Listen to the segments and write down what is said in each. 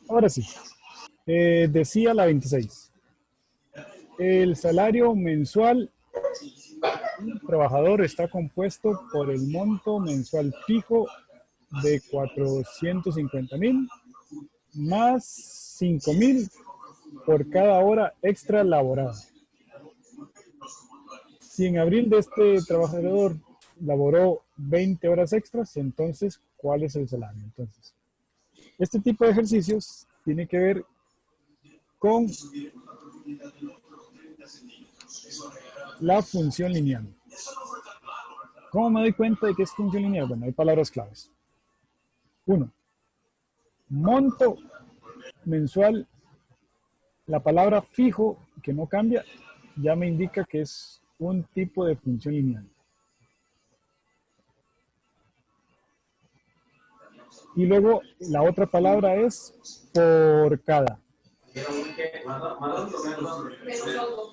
Ahora sí, decía la 26. El salario mensual del trabajador está compuesto por el monto mensual fijo de 450,000 más 5,000 por cada hora extra laborada. Si en abril de este trabajador laboró 20 horas extras, entonces, ¿cuál es el salario? Entonces, este tipo de ejercicios tiene que ver con la función lineal. ¿Cómo me doy cuenta de que es función lineal? Bueno, hay palabras claves. 1. Monto mensual. La palabra fijo, que no cambia, ya me indica que es un tipo de función lineal. Y luego la otra palabra es por cada.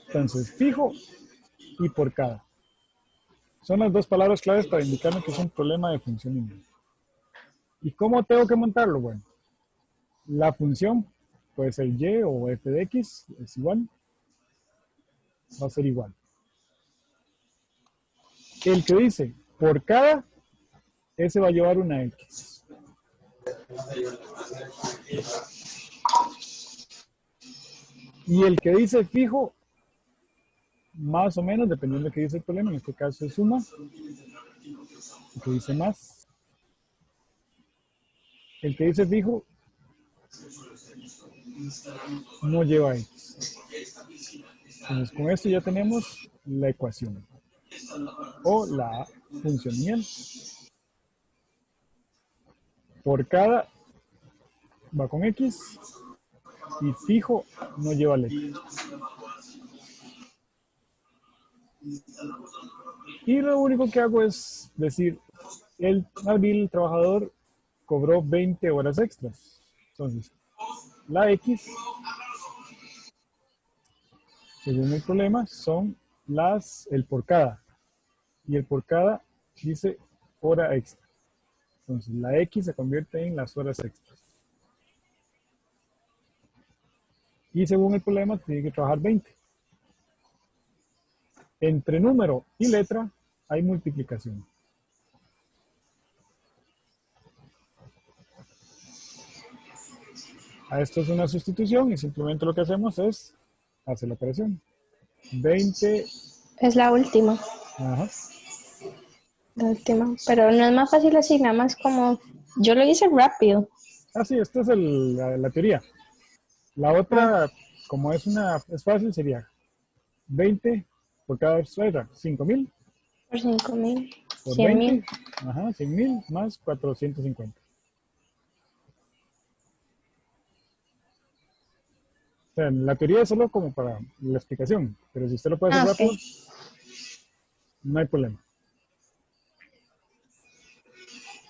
Entonces, fijo y por cada. Son las dos palabras claves para indicarme que es un problema de función lineal. ¿Y cómo tengo que montarlo? Bueno, la función puede ser y o f de x, es igual. Va a ser igual. El que dice por cada, ese va a llevar una x. Y el que dice fijo, más o menos, dependiendo de qué dice el problema, en este caso es suma. El que dice más. El que dice fijo, no lleva x. Entonces, con esto ya tenemos la ecuación. O la función lineal. Por cada va con x y fijo no lleva la x. Y lo único que hago es decir, el abril el trabajador cobró 20 horas extras. Entonces, la x, según el problema, son el por cada. Y el por cada dice hora extra. Entonces, la x se convierte en las horas extras. Y según el problema, tiene que trabajar 20. Entre número y letra hay multiplicación. A esto es una sustitución y simplemente lo que hacemos es hacer la operación. 20. Es la última. Ajá. La última. Pero no es más fácil así, nada más como... Yo lo hice rápido. Ah, sí, esta es la teoría. La otra, como es fácil, sería 20 por cada letra, 5,000. Por 5,000. Por 100,000. 20, ajá, 100,000 más 450. O sea, la teoría es solo como para la explicación, pero si usted lo puede hacer rápido, no hay problema.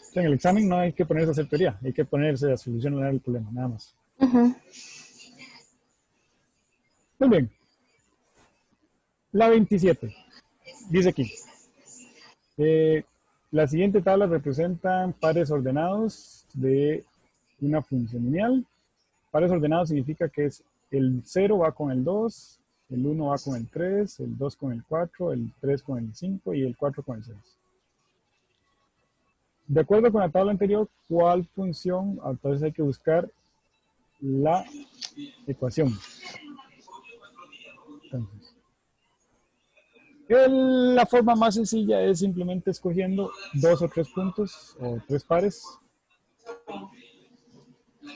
O sea, en el examen no hay que ponerse a hacer teoría, hay que ponerse a solucionar el problema, nada más. Muy bien. La 27. Dice aquí. La siguiente tabla representan pares ordenados de una función lineal. Pares ordenados significa que es el 0 va con el 2, el 1 va con el 3, el 2 con el 4, el 3 con el 5 y el 4 con el 6. De acuerdo con la tabla anterior, ¿cuál función? Entonces hay que buscar la ecuación. Entonces, la forma más sencilla es simplemente escogiendo 2 o 3 puntos o 3 pares.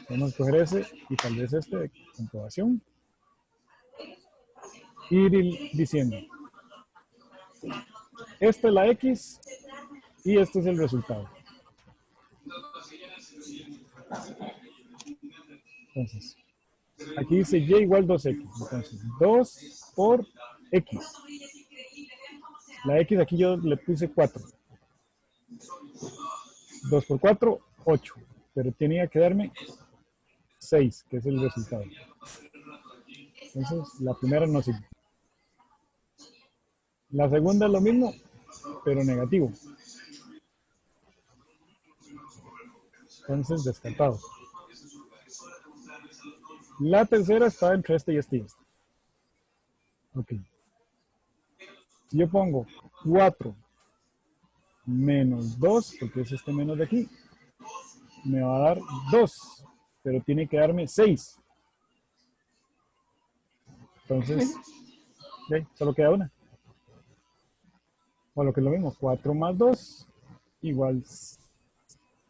Vamos a escoger ese y tal vez este de comprobación. Ir diciendo, esta es la X y este es el resultado. Entonces, aquí dice Y igual 2X. Entonces, 2 por X. La X aquí yo le puse 4. 2 por 4, 8. Pero tenía que darme 6, que es el resultado. Entonces, la primera no sirve. La segunda es lo mismo, pero negativo. Entonces, descartado. La tercera está entre este y este y este. Ok. Si yo pongo 4 menos 2, porque es este menos de aquí, me va a dar 2, pero tiene que darme 6. Entonces, okay, solo queda una. O lo que es lo mismo, 4 más 2 igual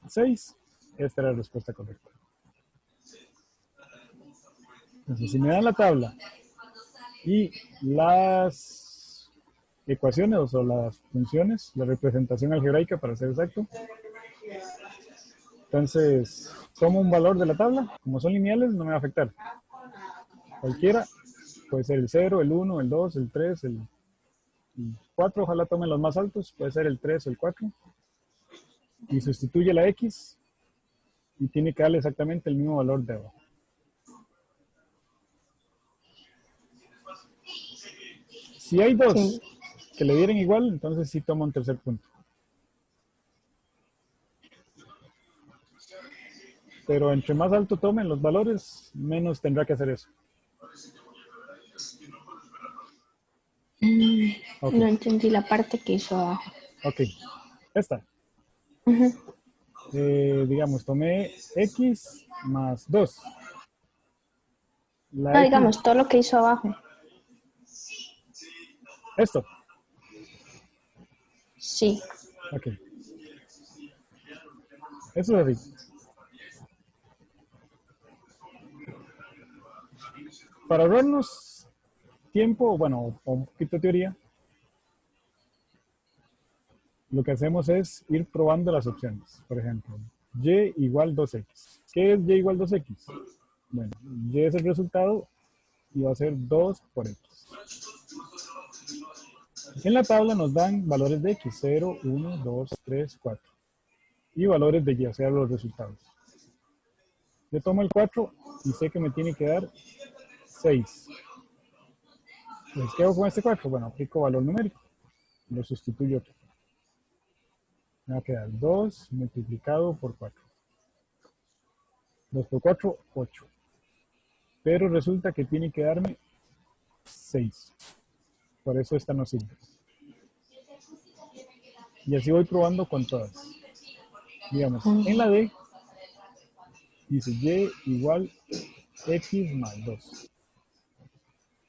6. Esta era la respuesta correcta. Entonces, si me dan la tabla y las ecuaciones o las funciones, la representación algebraica para ser exacto, entonces tomo un valor de la tabla, como son lineales no me va a afectar. Cualquiera, puede ser el 0, el 1, el 2, el 3, el 4, ojalá tome los más altos, puede ser el 3 o el 4, y sustituye la X y tiene que darle exactamente el mismo valor de abajo. Si hay dos Sí. que le dieran igual, entonces sí toma un tercer punto. Pero entre más alto tomen los valores, menos tendrá que hacer eso. Ok, No entendí la parte que hizo abajo. ok. Esta. Ujú. Digamos, tomé X más 2. No, La X, digamos, todo lo que hizo abajo. esto. Sí. Ok. Eso es así. Para ahorrarnos tiempo, bueno, o un poquito de teoría, lo que hacemos es ir probando las opciones. Por ejemplo, y igual 2x. ¿Qué es y igual 2x? Bueno, y es el resultado y va a ser 2 por x. En la tabla nos dan valores de x, 0, 1, 2, 3, 4. Y valores de y, o sea, los resultados. Yo tomo el 4 y sé que me tiene que dar 6. Entonces, ¿qué hago con este 4? Bueno, aplico valor numérico. Lo sustituyo aquí. Me va a quedar 2 multiplicado por 4. 2 por 4, 8. Pero resulta que tiene que darme 6. Por eso esta no sirve. Y así voy probando con todas. Digamos, en la D dice y igual x más 2.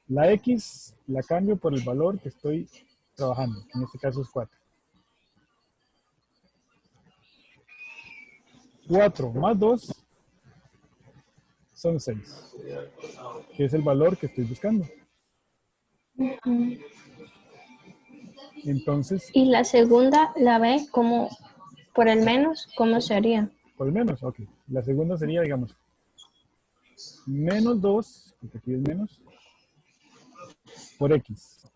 La x la cambio por el valor que estoy trabajando, que en este caso es 4. 4 más 2 son 6, que es el valor que estoy buscando. Entonces, Y la segunda la ve como por el menos, ¿cómo sería? por el menos, ok. La segunda sería, digamos, menos 2, porque aquí es menos, por x.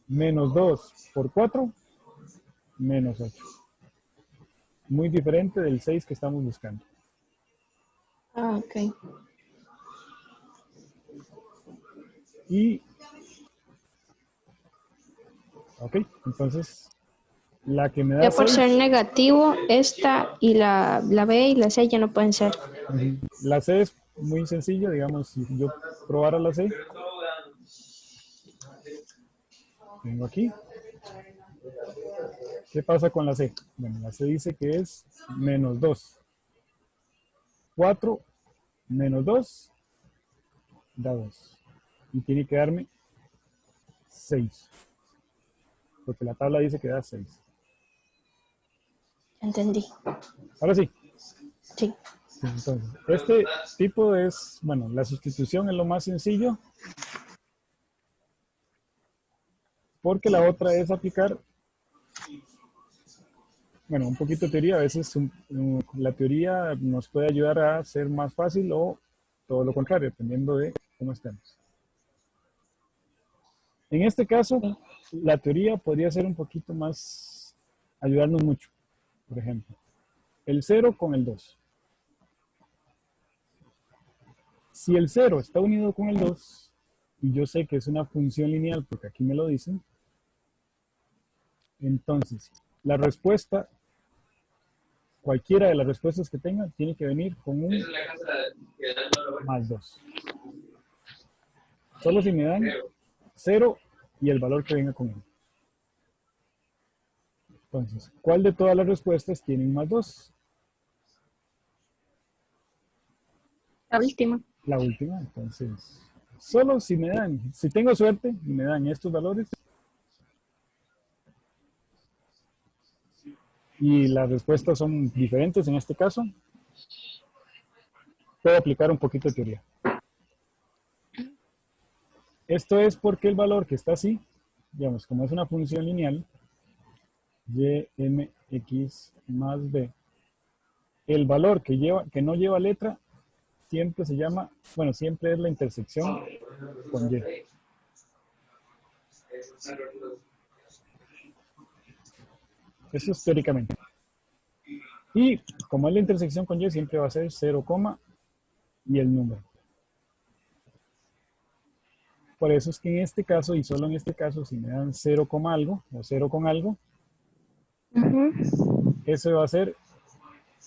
Menos 2 por 4, menos 8. Muy diferente del 6 que estamos buscando. Ah, ok. Y, ok, entonces, la que me da Ya por 6, ser negativo, esta y la B y la C ya no pueden ser. la C es muy sencilla, digamos, si yo probara la C, vengo aquí. ¿Qué pasa con la C? Bueno, la C dice que es menos 2. 4 menos 2 da 2. Y tiene que darme 6. Porque la tabla dice que da 6. Entendí. Ahora sí. Sí. Entonces, este tipo es, bueno, la sustitución es lo más sencillo. Porque la otra es aplicar, bueno, un poquito de teoría. A veces la teoría nos puede ayudar a ser más fácil o todo lo contrario, dependiendo de cómo estemos. En este caso, la teoría podría ser un poquito más, ayudarnos mucho. Por ejemplo, el 0 con el 2. Si el 0 está unido con el 2, y yo sé que es una función lineal, porque aquí me lo dicen, entonces la respuesta, cualquiera de las respuestas que tenga tiene que venir con un más 2. Solo si me dan 0 y el valor que venga con él. Entonces, ¿cuál de todas las respuestas tiene un más 2? La última. La última. Entonces, solo si me dan, si tengo suerte y me dan estos valores y las respuestas son diferentes en este caso, puedo aplicar un poquito de teoría. Esto es porque el valor que está así, digamos, como es una función lineal, y mx más b, el valor que no lleva letra siempre se llama, bueno, siempre es la intersección con y. Eso es teóricamente. Y como es la intersección con y, siempre va a ser 0, y el número. Por eso es que en este caso, y solo en este caso, si me dan 0, algo, o 0 con algo, eso va a ser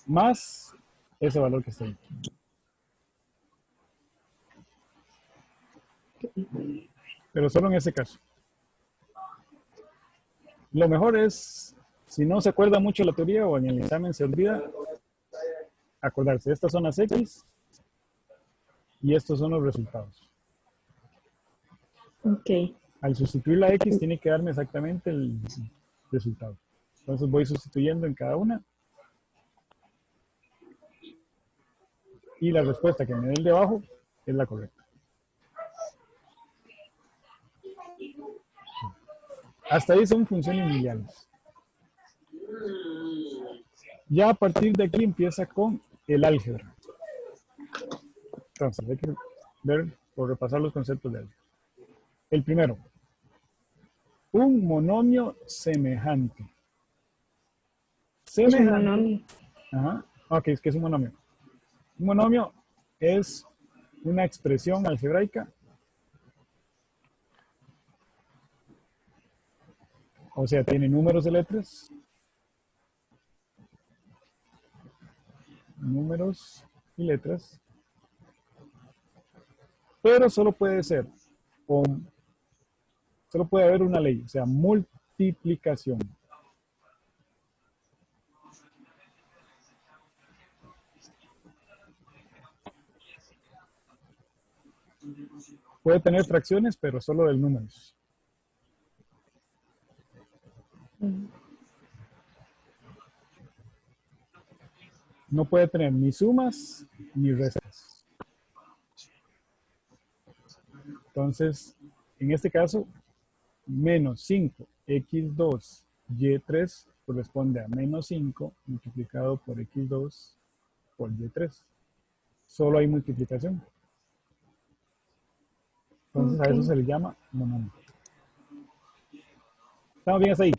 más ese valor que está ahí. Pero solo en ese caso. Lo mejor es, si no se acuerda mucho la teoría o en el examen se olvida, acordarse, estas son las X y estos son los resultados. Ok. Al sustituir la X tiene que darme exactamente el resultado. Entonces voy sustituyendo en cada una. Y la respuesta que me dé el de abajo es la correcta. Hasta ahí son funciones lineales. Ya a partir de aquí empieza con el álgebra. Entonces hay que ver o repasar los conceptos de álgebra. El primero, un monomio semejante. Es un monomio. Ajá. Ok, es que es un monomio. Un monomio es una expresión algebraica, o sea, tiene números de letras, números y letras, pero solo puede ser, o solo puede haber una ley, o sea, multiplicación. Puede tener fracciones, pero solo de números. No puede tener ni sumas ni restas. Entonces, en este caso, menos 5x2 y3 corresponde a menos 5 multiplicado por x2 por y3. Solo hay multiplicación. Entonces a eso se le llama monomio. ¿Estamos bien hasta ahí?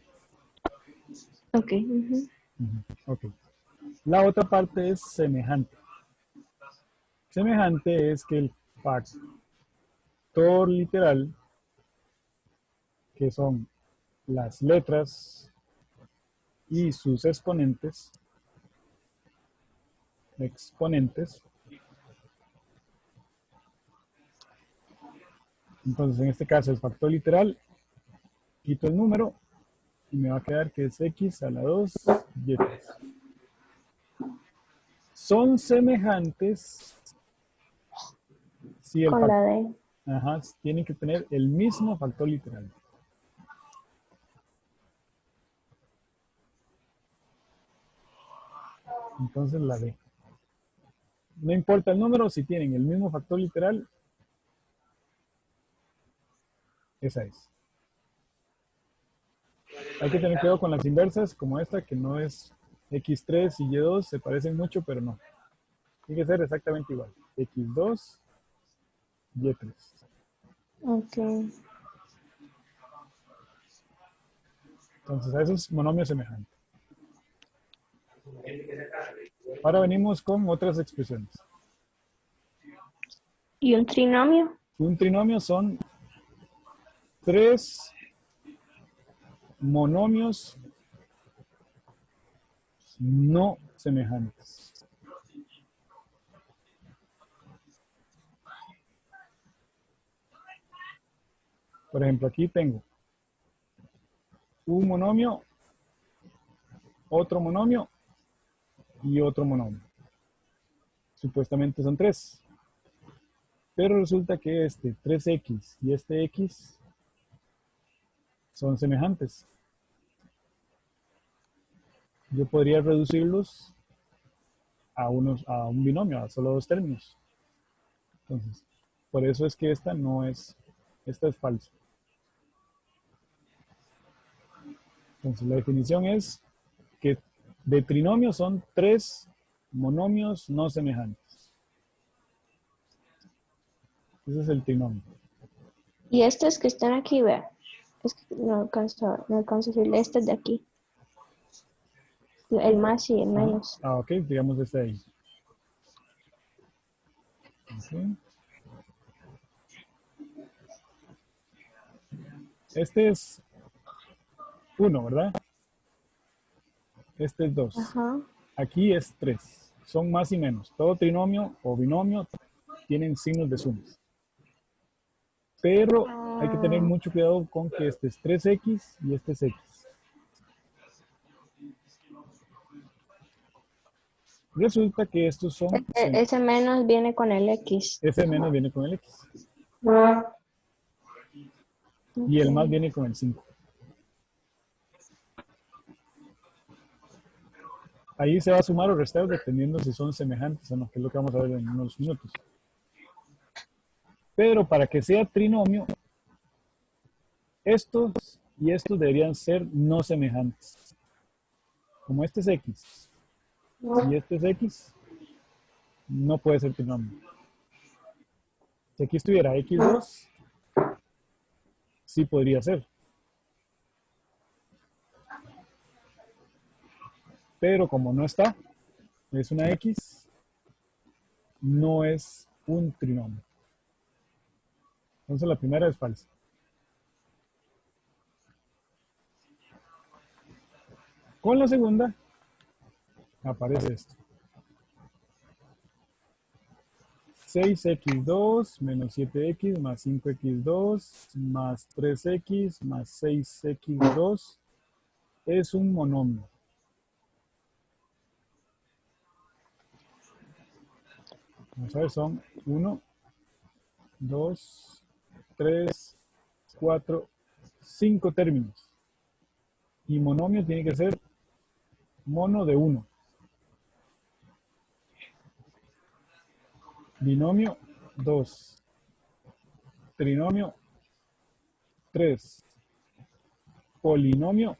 Ok. Ok. La otra parte es semejante. Semejante es que el factor literal, que son las letras y sus exponentes, entonces en este caso el factor literal, quito el número y me va a quedar que es x a la 2 y3. Son semejantes si el Con la D. tienen que tener el mismo factor literal. Entonces la D. No importa el número, si tienen el mismo factor literal, esa es. Hay que tener cuidado con las inversas, como esta, que no es x3 y y2, se parecen mucho, pero no. Tiene que ser exactamente igual. x2, y3. Ok. Entonces, a eso es monomio semejante. Ahora venimos con otras expresiones. ¿Y un trinomio? Un trinomio son 3 monomios no semejantes. Por ejemplo, aquí tengo un monomio, otro monomio y otro monomio. Supuestamente son 3. Pero resulta que este 3x y este x son semejantes. Yo podría reducirlos a un binomio, a solo 2 términos. Entonces, por eso es que esta es falsa. Entonces, la definición es que de trinomio son 3 monomios no semejantes. Ese es el trinomio. Y estos que están aquí, vea. Es que no alcanzo a decirle este de aquí. El más y el menos. Ok, digamos este de ahí. Okay. Este es 1, ¿verdad? Este es 2. Ajá. Aquí es 3. Son más y menos. Todo trinomio o binomio tienen signos de sumas. Pero hay que tener mucho cuidado con que este es 3x y este es x. Resulta que estos son... Ese menos viene con el X. Ese menos viene con el x. Y el más viene con el 5. Ahí se va a sumar o restar dependiendo si son semejantes o no, que es lo que vamos a ver en unos minutos. Pero para que sea trinomio, estos y estos deberían ser no semejantes. Como este es x y este es x, no puede ser trinomio. Si aquí estuviera x2, sí podría ser. Pero como no está, es una x, no es un trinomio. Entonces la primera es falsa. Con la segunda, aparece esto. 6x2 menos 7x más 5x2 más 3x más 6x2 es un monomio. Vamos a ver, son 1, 2, 3, 4, 5 términos. Y monomio tiene que ser mono de 1. Binomio 2. Trinomio 3. Polinomio,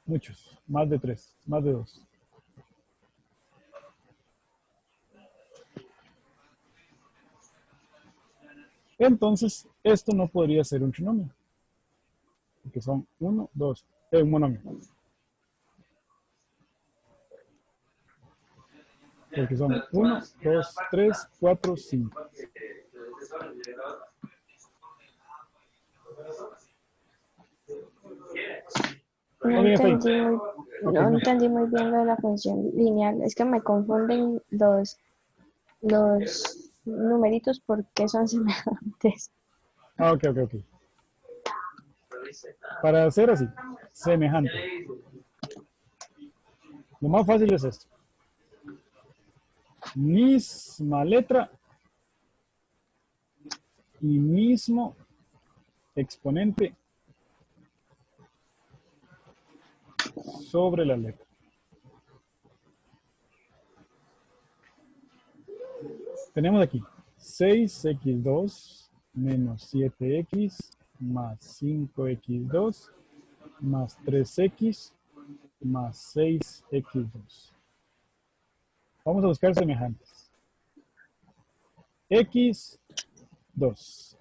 muchos, más de 3, más de 2. Entonces, esto no podría ser un trinomio. Porque son 1, 2, un monomio. Porque son 1, 2, 3, 4, 5. No entendí muy bien lo de la función lineal. Es que me confunden los numeritos porque son semejantes. Ok. Para hacer así, semejante. Lo más fácil es esto. Misma letra y mismo exponente sobre la letra. Tenemos aquí 6x2 menos 7x más 5x2 más 3x más 6x2. Vamos a buscar semejantes. x2.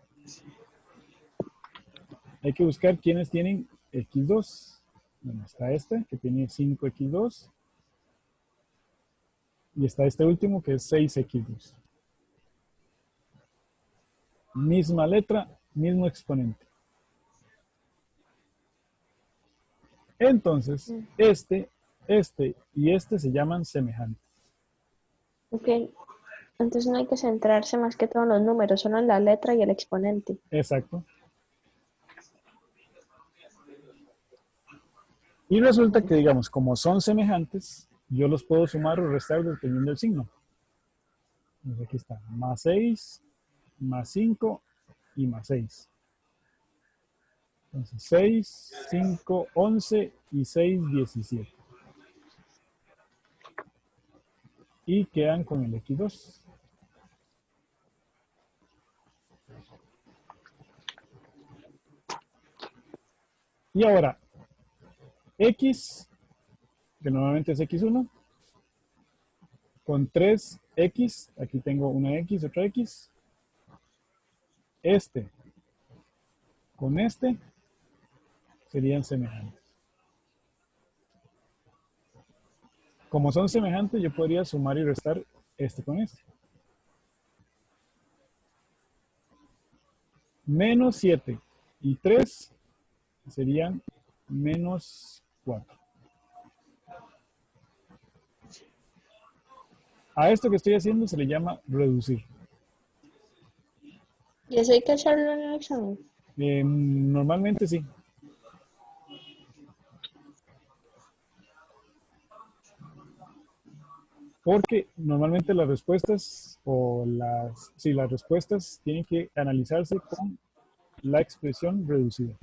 Hay que buscar quiénes tienen x2. Bueno, está este que tiene 5x2 y está este último que es 6x2. Misma letra, mismo exponente. Entonces, este Este y este se llaman semejantes. Ok, entonces no hay que centrarse más que todo en los números, solo en la letra y el exponente. Exacto. Y resulta que, digamos, como son semejantes, yo los puedo sumar o restar dependiendo del signo. Entonces aquí está, más 6, más 5 y más 6. Entonces 6, 5, 11 y 6, 17. Y quedan con el X2. Y ahora, X, que normalmente es X1, con 3X, aquí tengo una X, otra X. Este con este serían semejantes. Como son semejantes, yo podría sumar y restar este con este. Menos 7 y 3 serían menos 4. A esto que estoy haciendo se le llama reducir. ¿Y eso hay que hacerlo en el examen? Normalmente sí. Porque normalmente las respuestas las respuestas tienen que analizarse con la expresión reducida.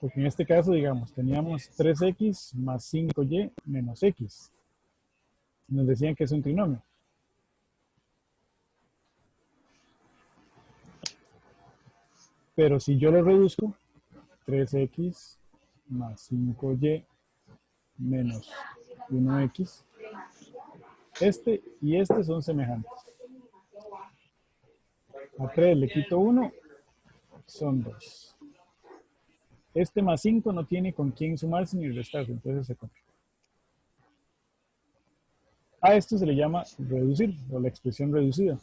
Porque en este caso, digamos, teníamos 3x más 5y menos x. Nos decían que es un trinomio. Pero si yo lo reduzco, 3x más 5y menos 1x, este y este son semejantes. A 3 le quito 1, son 2. Este más 5 no tiene con quién sumarse ni restarse, entonces se compra. A esto se le llama reducir o la expresión reducida.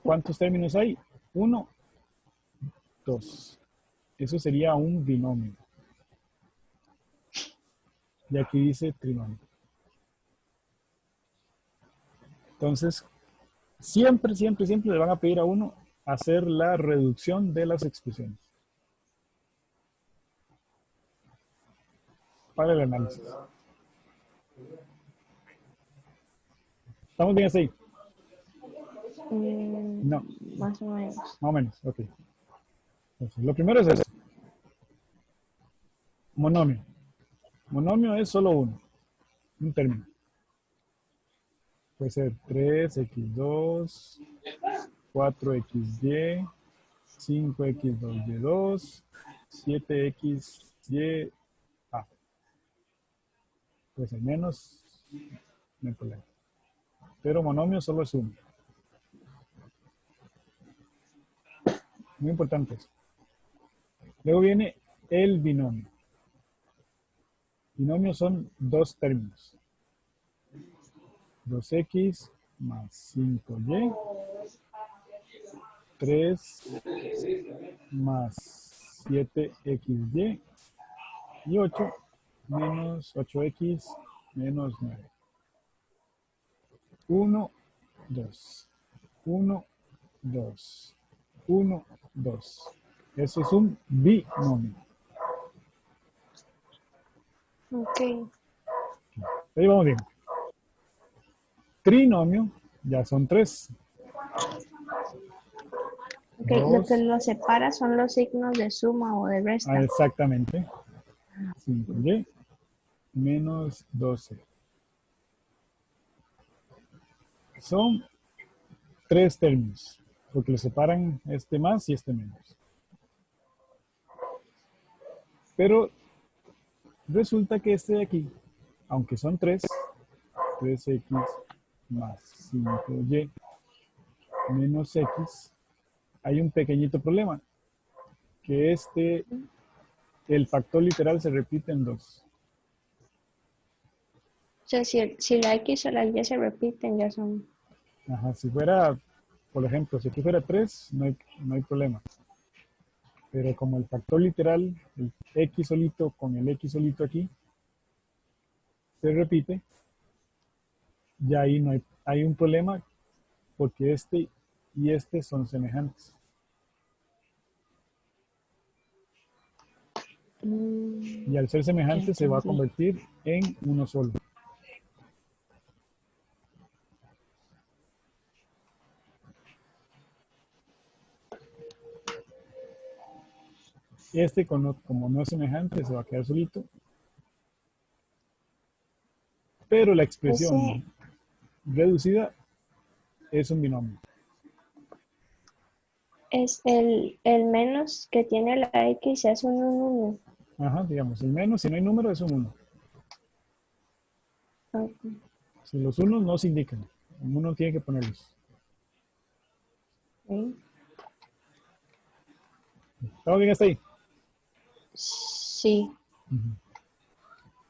¿Cuántos términos hay? 1, 2. Eso sería un binomio. Y aquí dice trinomio. Entonces, siempre, siempre, siempre le van a pedir a uno hacer la reducción de las expresiones para el análisis. ¿Estamos bien así? No, Más o menos. más o menos, ok. Entonces, lo primero es eso. Monomio. Monomio es solo uno, un término. Puede ser 3x2, 4xy, 5x2y2, 7xy. Puede ser menos, no hay problema. Pero monomio solo es uno. Muy importante eso. Luego viene el binomio. Binomios son dos términos. 2x más 5y, 3 más 7xy y 8 menos 8x menos 9. 1, 2, 1, 2, 1, 2. Eso es un binomio. Ok. Ahí vamos bien. Trinomio ya son 3. Ok, lo que los separa son los signos de suma o de resta. Exactamente. 5y menos 12. Son 3 términos, porque lo separan este más y este menos. Pero resulta que este de aquí, aunque son 3x más 5y menos x, hay un pequeñito problema, que el factor literal se repite en 2. O sea, si la X o la Y se repiten, ya son. Ajá, si fuera, por ejemplo, si aquí fuera 3, no hay problema. Pero como el factor literal, el x solito con el x solito aquí, se repite, ya ahí no hay un problema porque este y este son semejantes. Y al ser Ya semejante se va a entendí. convertir en uno solo. Este, como no es semejante, se va a quedar solito. Pero la Ese expresión reducida es un binomio. es el menos que tiene la X, se hace un 1. Ajá, digamos, el menos, si no hay número, es un 1. Si los unos no se indican, uno tiene que ponerlos. ¿Todo bien hasta ahí? Sí.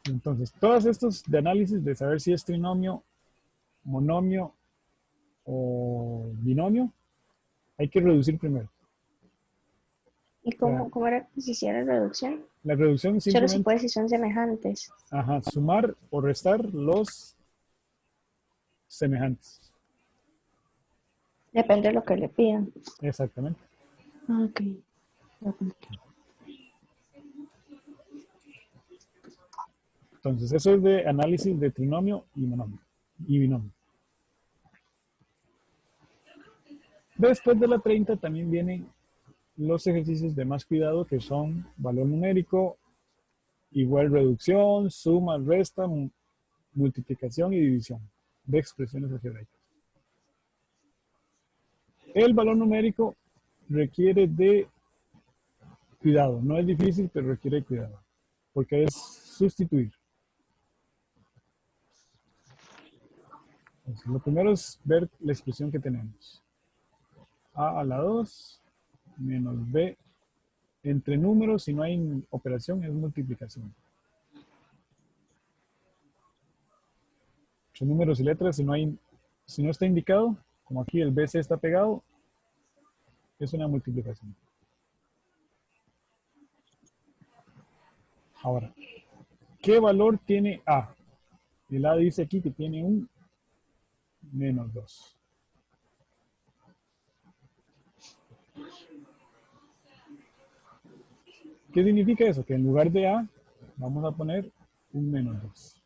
Entonces, todos estos de análisis de saber si es trinomio, monomio o binomio, hay que reducir primero. ¿Y O sea, cómo era que se hiciera la reducción? la reducción Solo se simplemente, puede si son semejantes. ajá, sumar o restar los semejantes. Depende de lo que le pidan. Exactamente. Ok. Entonces, eso es de análisis de trinomio y monomio y binomio. Después de la 30 también vienen los ejercicios de más cuidado que son valor numérico, igual reducción, suma, resta, multiplicación y división de expresiones algebraicas. El valor numérico requiere de cuidado, no es difícil, pero requiere de cuidado, porque es sustituir. Entonces, lo primero es ver la expresión que tenemos. A a la 2 menos B entre números, si no hay operación, es multiplicación. Entre números y letras, si no está indicado, como aquí el BC está pegado, es una multiplicación. Ahora, ¿qué valor tiene A? El A dice aquí que tiene un menos 2. ¿Qué significa eso? Que en lugar de A vamos a poner un menos 2.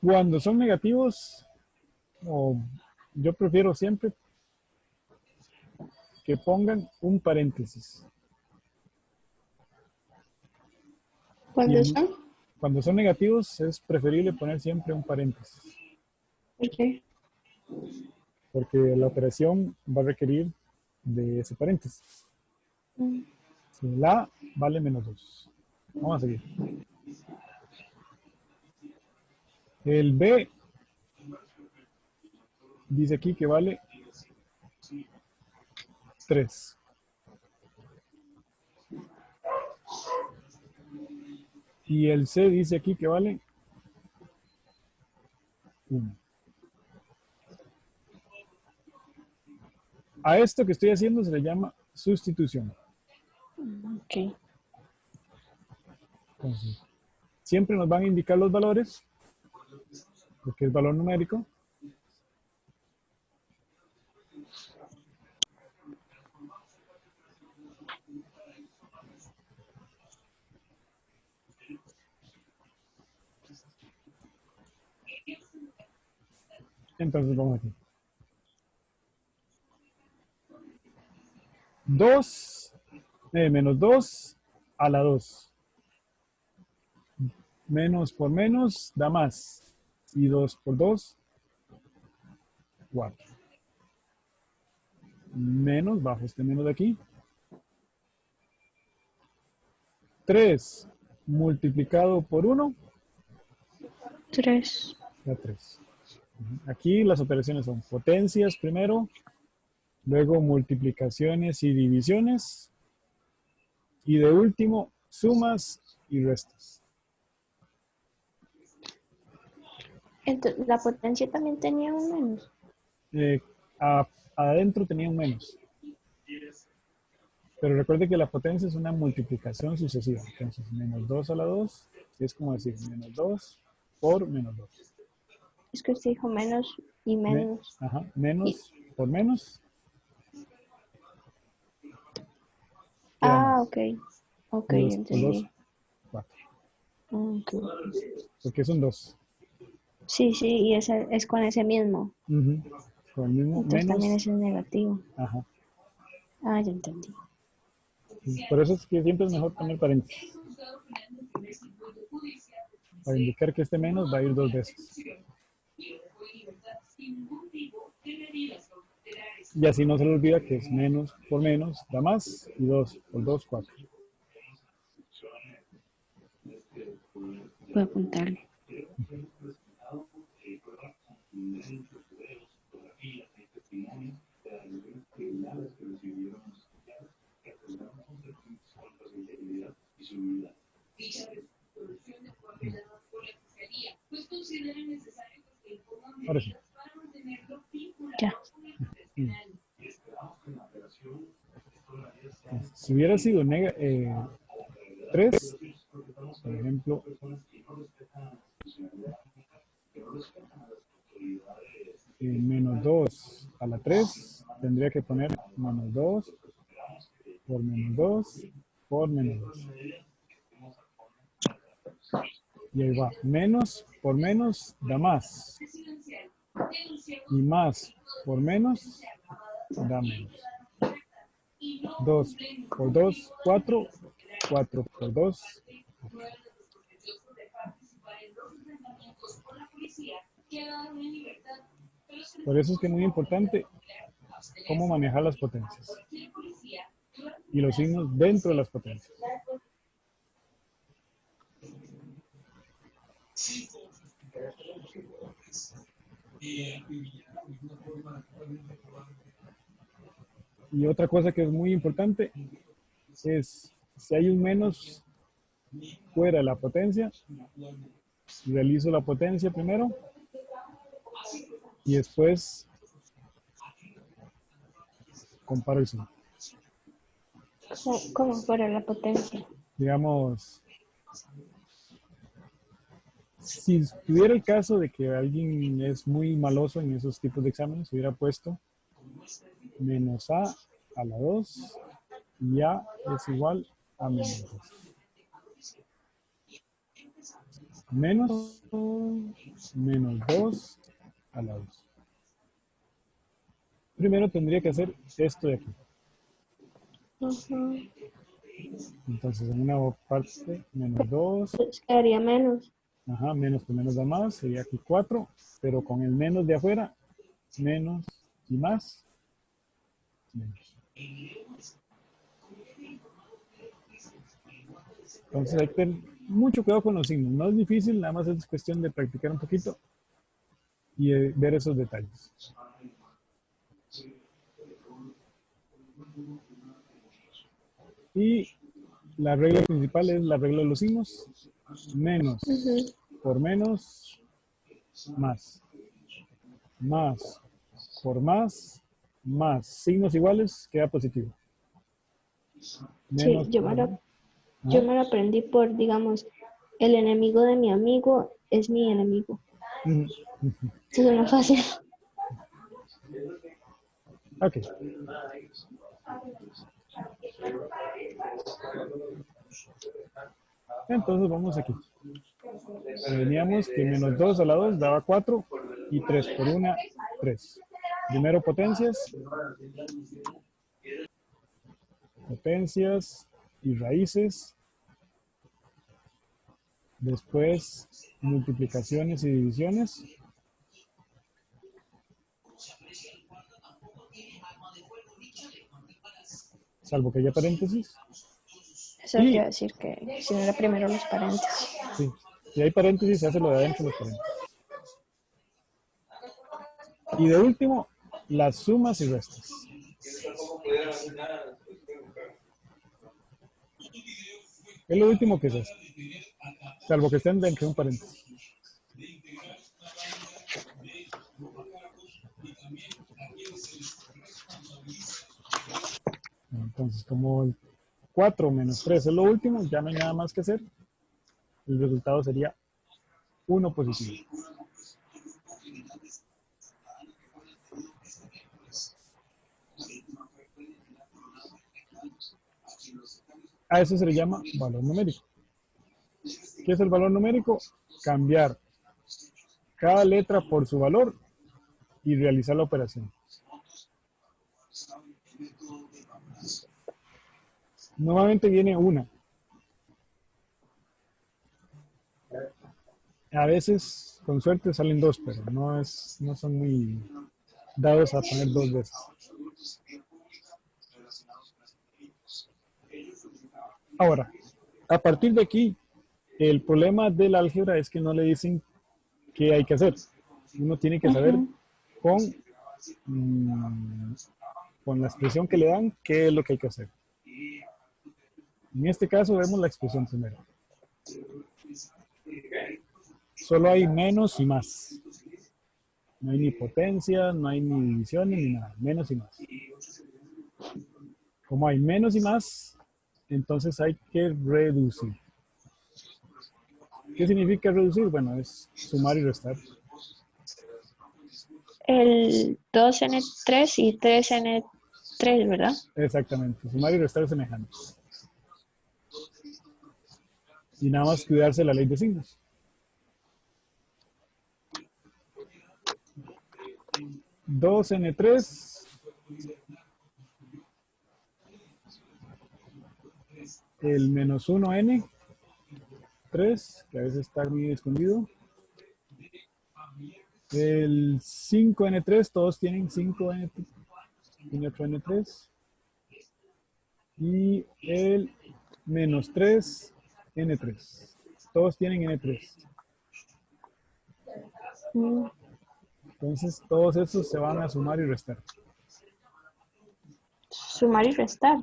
Cuando son negativos, o yo prefiero siempre que pongan un paréntesis. Y ¿Cuándo son? cuando son negativos es preferible poner siempre un paréntesis, ¿Por qué? porque la operación va a requerir de ese paréntesis. Si la vale menos 2. Vamos a seguir. El B dice aquí que vale 3. Y el C dice aquí que vale 1. A esto que estoy haciendo se le llama sustitución. Ok. Entonces, siempre nos van a indicar los valores, porque es valor numérico. Entonces vamos aquí. 2 menos 2 a la 2. Menos por menos da más. Y 2 por 2, 4. Menos, bajo este menos de aquí. 3 multiplicado por 1, 3. da 3. Aquí las operaciones son potencias primero, luego multiplicaciones y divisiones, y de último, sumas y restas. Entonces, la potencia también tenía un menos. Eh, adentro tenía un menos. Pero recuerde que la potencia es una multiplicación sucesiva. Entonces, menos 2 a la 2 es como decir menos 2 por menos 2. Es que usted dijo menos y menos. Ajá, Y, menos por menos queda más. ok. Ok, Y 2 por 2, entendí. 4. Ok. Porque es un 2. Sí, sí, y ese es con ese mismo. Con el mismo Entonces también menos. ese es negativo. Ajá. Ah, ya entendí. Por eso es que siempre es mejor poner paréntesis. Para indicar que este menos va a ir dos veces. Y así no se le olvida que es menos por menos da más. Y 2 por 2, 4. Voy a apuntarle. Ahora sí. Ya. Si hubiera sido 3, por ejemplo, menos 2 a la 3, tendría que poner menos 2 por menos 2 por menos 2. Y ahí va. Menos por menos da más. Y más por menos da menos. 2 por 2, 4. 4 por 2. Por eso es que es muy importante cómo manejar las potencias. Y los signos dentro de las potencias. Y otra cosa que es muy importante es, si hay un menos fuera de la potencia, realizo la potencia primero y después comparo el signo. ¿Cómo fuera la potencia? Digamos, si tuviera el caso de que alguien es muy maloso en esos tipos de exámenes, hubiera puesto menos a la 2 y a es igual a menos 2. Menos menos 2 a la 2. Primero tendría que hacer esto de aquí. Entonces en una parte menos 2, Pues quedaría menos. ajá, menos por menos da más, sería aquí 4, pero con el menos de afuera, menos y más, menos. Entonces hay que tener mucho cuidado con los signos. No es difícil, nada más es cuestión de practicar un poquito y ver esos detalles. Y la regla principal es la regla de los signos. Menos por menos, más. Más por más, más. Signos iguales, queda positivo. Sí, Menos yo por... me lo aprendí por, digamos, el enemigo de mi amigo es mi enemigo. Eso es más fácil. Ok. Entonces vamos aquí. Teníamos que menos 2 a la 2 daba 4 y 3 por 1, 3. Primero potencias. Potencias y raíces. Después multiplicaciones y divisiones. Salvo que haya paréntesis. Eso quiere decir que si no era primero los paréntesis. Sí. Si hay paréntesis, se hace lo de adentro de los paréntesis. Y de último, las sumas y restas. Es lo último que se hace. Salvo que estén dentro de un paréntesis. Entonces, como el 4 menos 3 es lo último, ya no hay nada más que hacer. El resultado sería 1 positivo. A eso se le llama valor numérico. ¿Qué es el valor numérico? Cambiar cada letra por su valor y realizar la operación. Normalmente viene una. A veces, con suerte, salen dos, pero no son muy dados a poner dos veces. Ahora, a partir de aquí, el problema del álgebra es que no le dicen qué hay que hacer. Uno tiene que saber con la expresión que le dan qué es lo que hay que hacer. En este caso vemos la expresión primero. Solo hay menos y más. No hay ni potencia, no hay ni divisiones ni nada. Menos y más. Como hay menos y más, entonces hay que reducir. ¿Qué significa reducir? Bueno, es sumar y restar. El 2n3 y 3n3, ¿verdad? Exactamente. Sumar y restar semejantes. Y nada más cuidarse de la ley de signos. Dos N3 el menos 1N 3, que a veces está muy escondido. El 5N3, todos tienen 5N, tiene otro N3. Y el menos 3N3, todos tienen N3. Entonces, todos estos se van a sumar y restar. Sumar y restar.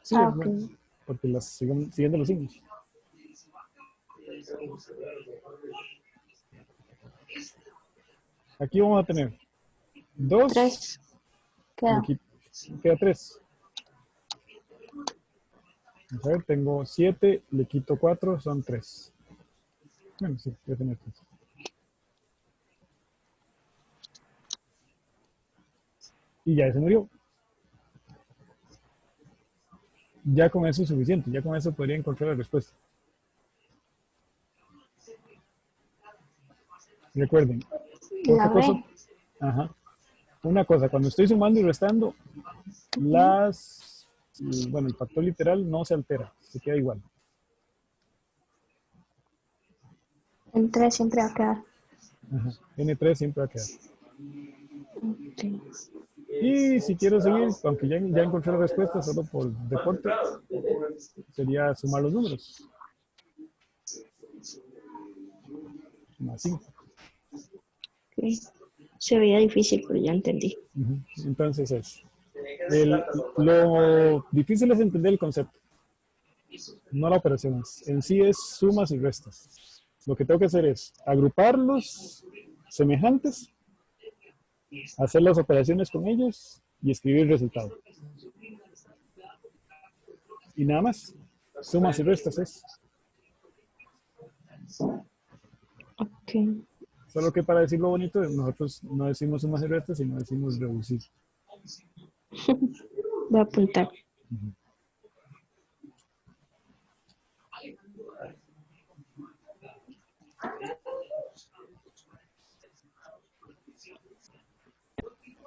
Sí, Okay. Porque las siguen siguiendo los signos. Aquí vamos a tener 2. 3. Queda 3. A ver, tengo 7, le quito 4, son 3. Bueno, sí, voy a tener 3. Y ya se murió. Ya con eso es suficiente, ya con eso podría encontrar la respuesta. Recuerden, otra cosa, una cosa, cuando estoy sumando y restando, el factor literal no se altera, se queda igual. El 3 siempre va a quedar. N3 siempre va a quedar. Okay. Y si quiero seguir, aunque ya encontré la respuesta solo por deporte, sería sumar los números. Más 5. Okay. Se veía difícil, pero ya entendí. Entonces lo difícil es entender el concepto, no la operación. En sí es sumas y restas. Lo que tengo que hacer es agruparlos semejantes, hacer las operaciones con ellos y escribir el resultado. Y nada más. Sumas y restas es. Okay. Solo que para decirlo bonito, nosotros no decimos sumas y restas, sino decimos reducir. Voy a apuntar.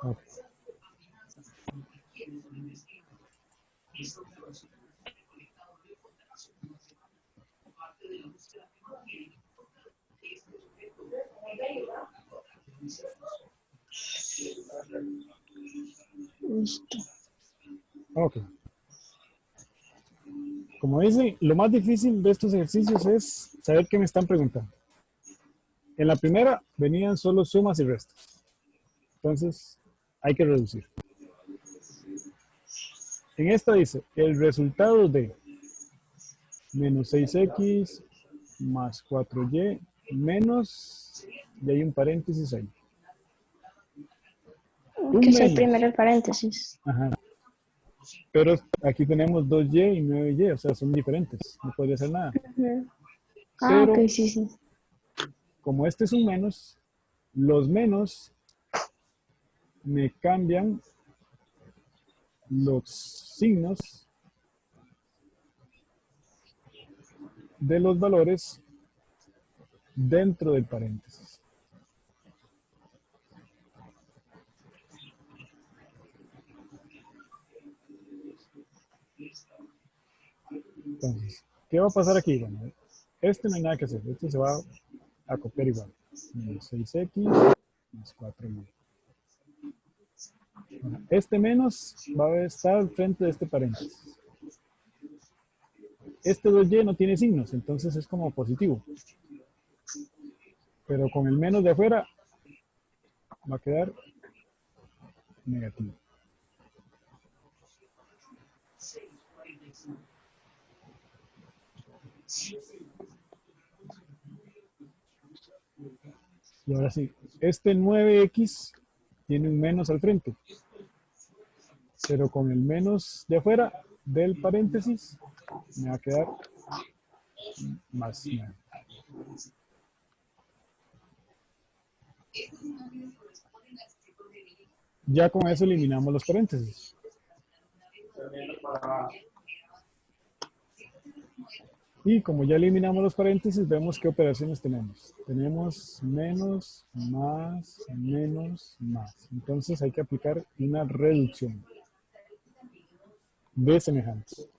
Okay. Listo. Ok. Como dice, lo más difícil de estos ejercicios es saber qué me están preguntando. En la primera venían solo sumas y restas. Entonces, hay que reducir. En esta dice, el resultado de menos 6x más 4y menos, y hay un paréntesis ahí. ¿Qué es el primer paréntesis? Ajá. Pero aquí tenemos 2y y 9y, o sea, son diferentes. No podría hacer nada. Ujú. Ah, Pero ok, sí, sí. como este es un menos, los menos me cambian los signos de los valores dentro del paréntesis. Entonces, ¿qué va a pasar aquí? Bueno, este no hay nada que hacer. Este se va a copiar igual. Menos 6x más 4y. Bueno, este menos va a estar al frente de este paréntesis. Este 2y no tiene signos, entonces es como positivo. Pero con el menos de afuera va a quedar negativo. Y ahora sí, este 9x tiene un menos al frente. Pero con el menos de afuera del paréntesis me va a quedar más 9. Ya con eso eliminamos los paréntesis. Y como ya eliminamos los paréntesis, vemos qué operaciones tenemos. Tenemos menos, más, menos, más. Entonces hay que aplicar una reducción de semejantes.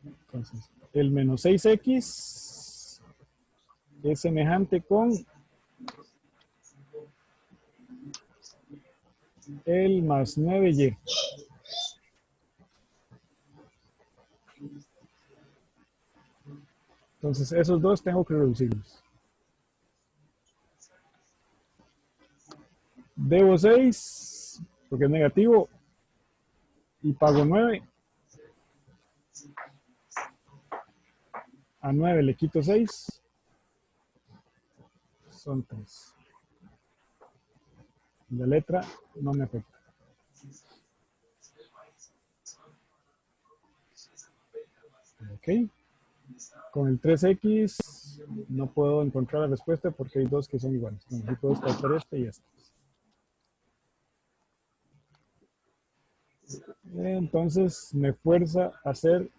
Entonces, el menos 6x es semejante con el más 9y. Entonces, esos dos tengo que reducirlos. Debo 6, porque es negativo, y pago 9. A 9 le quito 6, son 3. La letra no me afecta. Ok. Con el 3x no puedo encontrar la respuesta porque hay dos que son iguales. Bueno, aquí puedo descartar este y este. Entonces me fuerza a hacer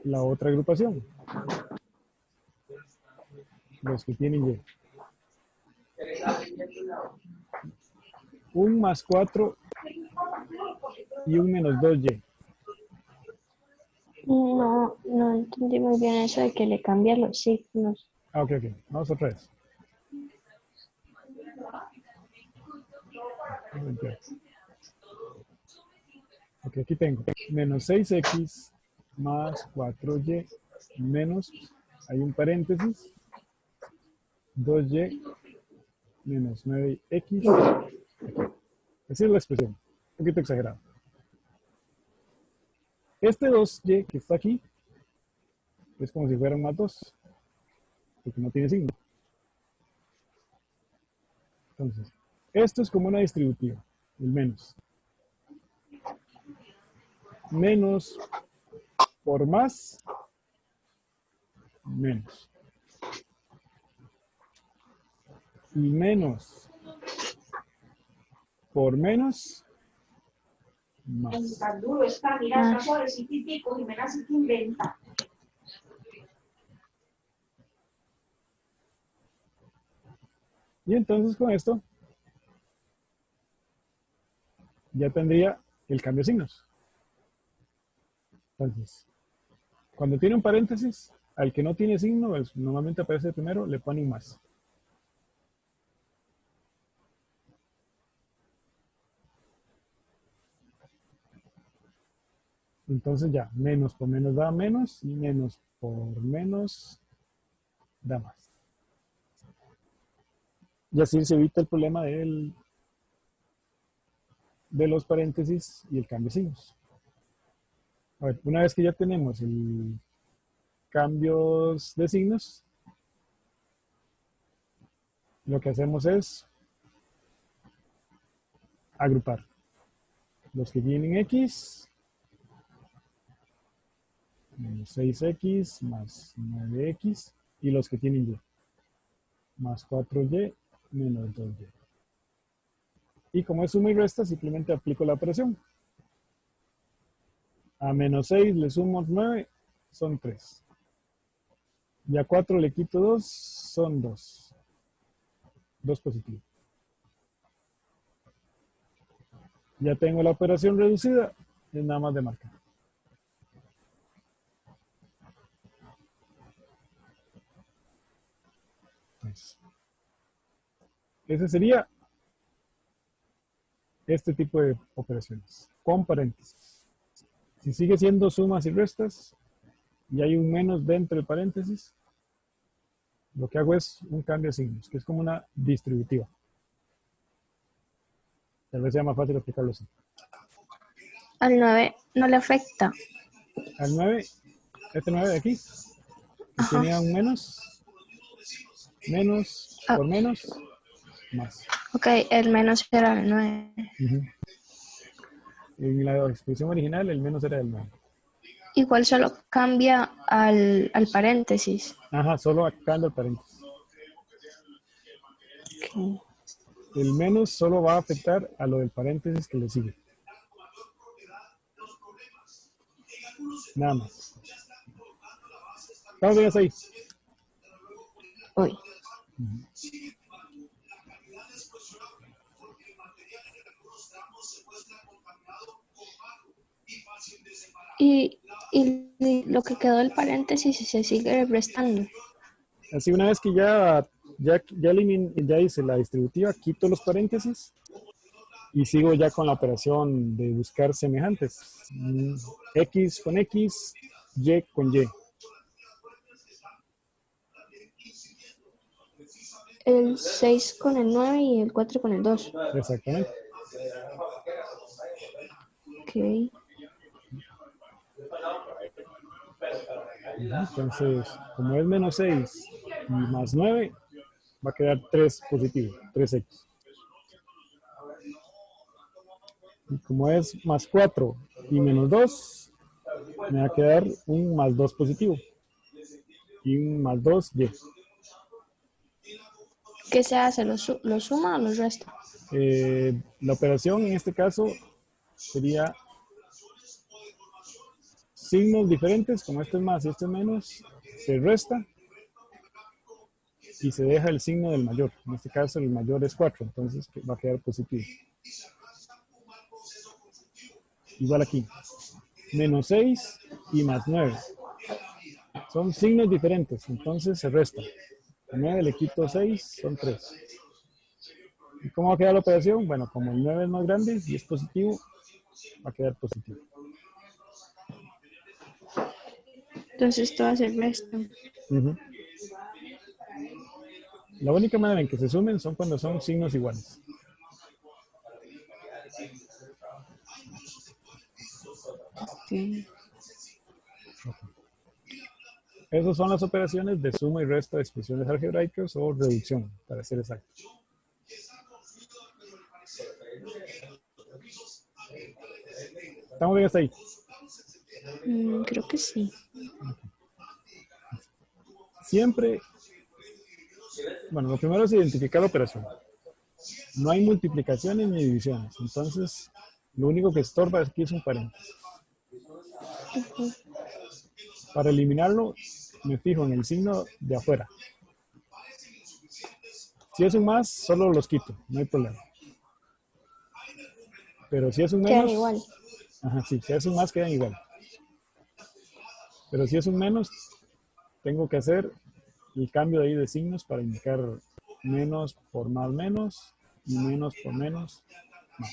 la otra agrupación. Los que tienen y. Un más 4 y un menos 2y. No, no entendí muy bien eso de que le cambian los signos. Ah, ok. Vamos otra vez. Ok, aquí tengo menos 6x más 4y menos, hay un paréntesis, 2y menos 9x. Esa es la expresión, un poquito exagerado. Este 2y que está aquí es como si fuera un más 2, porque no tiene signo. Entonces, esto es como una distributiva, el menos. Menos por más, menos. Y menos por menos, más. Tan duro está, mira, está suavecito y pico, Jimena sí que inventa. Y entonces con esto ya tendría el cambio de signos. Entonces, cuando tiene un paréntesis, al que no tiene signo, normalmente aparece primero, le ponen más. Entonces ya, menos por menos da menos y menos por menos da más. Y así se evita el problema de los paréntesis y el cambio de signos. A ver, una vez que ya tenemos el cambios de signos, lo que hacemos es agrupar. Los que tienen X, menos 6X más 9X, y los que tienen Y, más 4Y menos 2Y. Y como es suma y resta, simplemente aplico la operación. A menos 6 le sumo 9, son 3. Y a 4 le quito 2, son 2. 2 positivos. Ya tengo la operación reducida, es nada más de marcar. Entonces, ese sería este tipo de operaciones, con paréntesis. Si sigue siendo sumas y restas, y hay un menos dentro del paréntesis, lo que hago es un cambio de signos, que es como una distributiva. Tal vez sea más fácil explicarlo así. Al 9 no le afecta. Al 9, este 9 de aquí, que Ajá. tenía un menos por menos, más. Ok, el menos era el 9. En la expresión original, el menos era el 9. Igual solo cambia al paréntesis. Ajá, solo acá el paréntesis. Okay. El menos solo va a afectar a lo del paréntesis que le sigue. Nada más. ¿Estamos bien ahí? Uy. Y lo que quedó del paréntesis se sigue restando. Así una vez que ya hice la distributiva, quito los paréntesis y sigo ya con la operación de buscar semejantes. X con X, Y con Y. El 6 con el 9 y el 4 con el 2. Exactamente. Ok. Entonces, como es menos 6 y más 9, va a quedar 3 positivo, 3X. Y como es más 4 y menos 2, me va a quedar un más 2 positivo. Y un más 2Y. ¿Qué se hace? ¿Lo suma o lo resta? La operación en este caso sería signos diferentes, como este es más y este es menos, se resta y se deja el signo del mayor. En este caso el mayor es 4, entonces va a quedar positivo. Igual aquí, menos 6 y más 9. Son signos diferentes, entonces se resta. A 9 le quito 6, son 3. ¿Y cómo va a quedar la operación? Bueno, como el 9 es más grande y es positivo, va a quedar positivo. Entonces esto va a ser resto. La única manera en que se sumen son cuando son signos iguales. Okay. Esas son las operaciones de suma y resta de expresiones algebraicas o reducción, para ser exacto. ¿Estamos bien hasta ahí? Creo que sí. Siempre, bueno, lo primero es identificar la operación. No hay multiplicaciones ni divisiones, entonces lo único que estorba aquí es un paréntesis. Para eliminarlo, me fijo en el signo de afuera. Si es un más, solo los quito, no hay problema. Pero si es un menos, Quedan igual. Ajá, sí, si es un más, quedan igual. Pero si es un menos, tengo que hacer el cambio de ahí de signos para indicar menos por más menos y menos por menos más.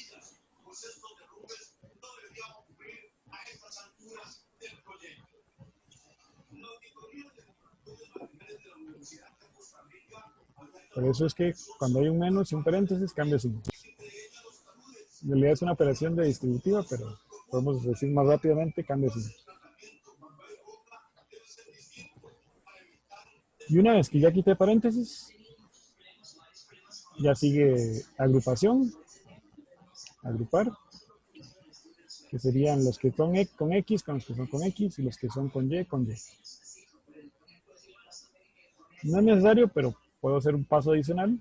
Por eso es que cuando hay un menos y un paréntesis, cambia signos. En realidad es una operación de distributiva, pero podemos decir más rápidamente, cambia signos. Y una vez que ya quité paréntesis, ya sigue agrupación agrupar, que serían los que son con X, con los que son con X, y los que son con Y, con Y. No es necesario, pero puedo hacer un paso adicional,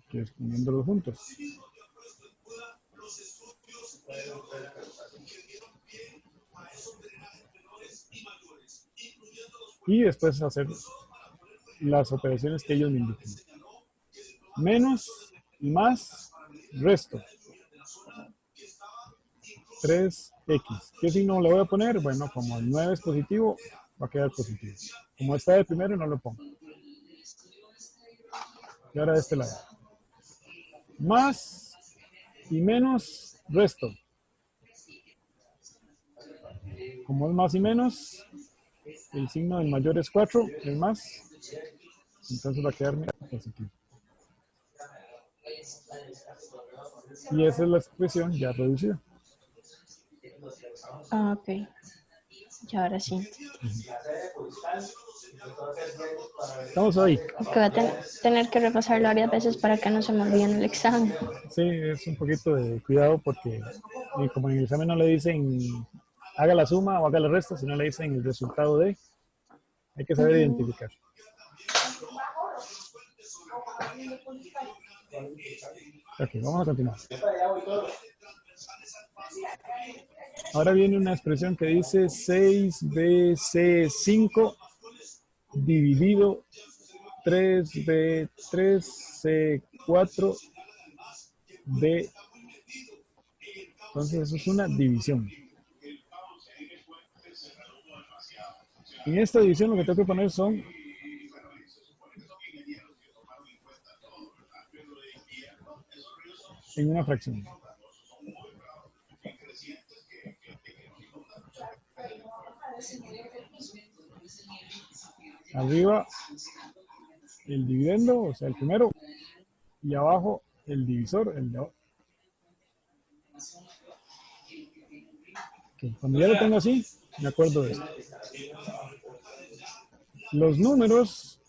que es poniéndolos juntos. Y después hacer las operaciones que ellos me indiquen. Menos y más, resto. 3x. ¿Qué signo le voy a poner? Bueno, como el 9 es positivo, va a quedar positivo. Como está de primero, no lo pongo. Y ahora de este lado. Más y menos, resto. Como es más y menos, el signo del mayor es 4, el más. Entonces va a quedarme positivo. Y esa es la expresión ya reducida. Ah, ok. Y ahora sí. Estamos ahí. Que voy a tener que repasarlo varias veces para que no se me olvide en el examen. Sí, es un poquito de cuidado porque como en el examen no le dicen haga la suma o haga la resta, sino le dicen el resultado de, hay que saber identificar. Ok, vamos a continuar. Ahora viene una expresión que dice 6bc5 dividido 3b3c4d. Entonces eso es una división. En esta división lo que tengo que poner son en una fracción. Arriba el dividendo, o sea el primero, y abajo el divisor, el de abajo. Okay. Cuando ya lo tengo así, me acuerdo de esto. Los números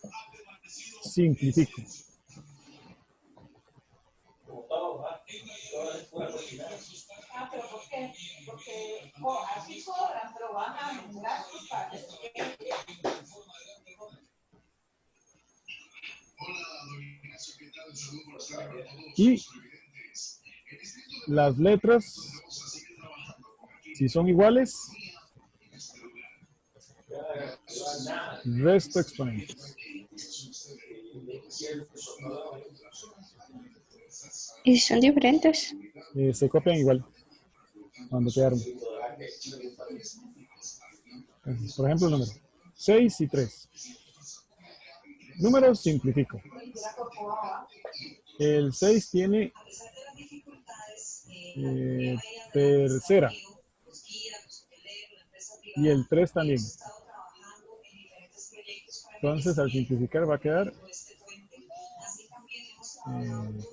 simplifico. ¿Pero por qué? Porque así sobran, pero van a gastos para Y las letras, si son iguales, resto exponentes. ¿Y si son diferentes? Se copian igual cuando quedaron. Entonces, por ejemplo, el número 6 y 3. Números simplifico. El 6 tiene tercera. Y el 3 también. Entonces, al simplificar va a quedar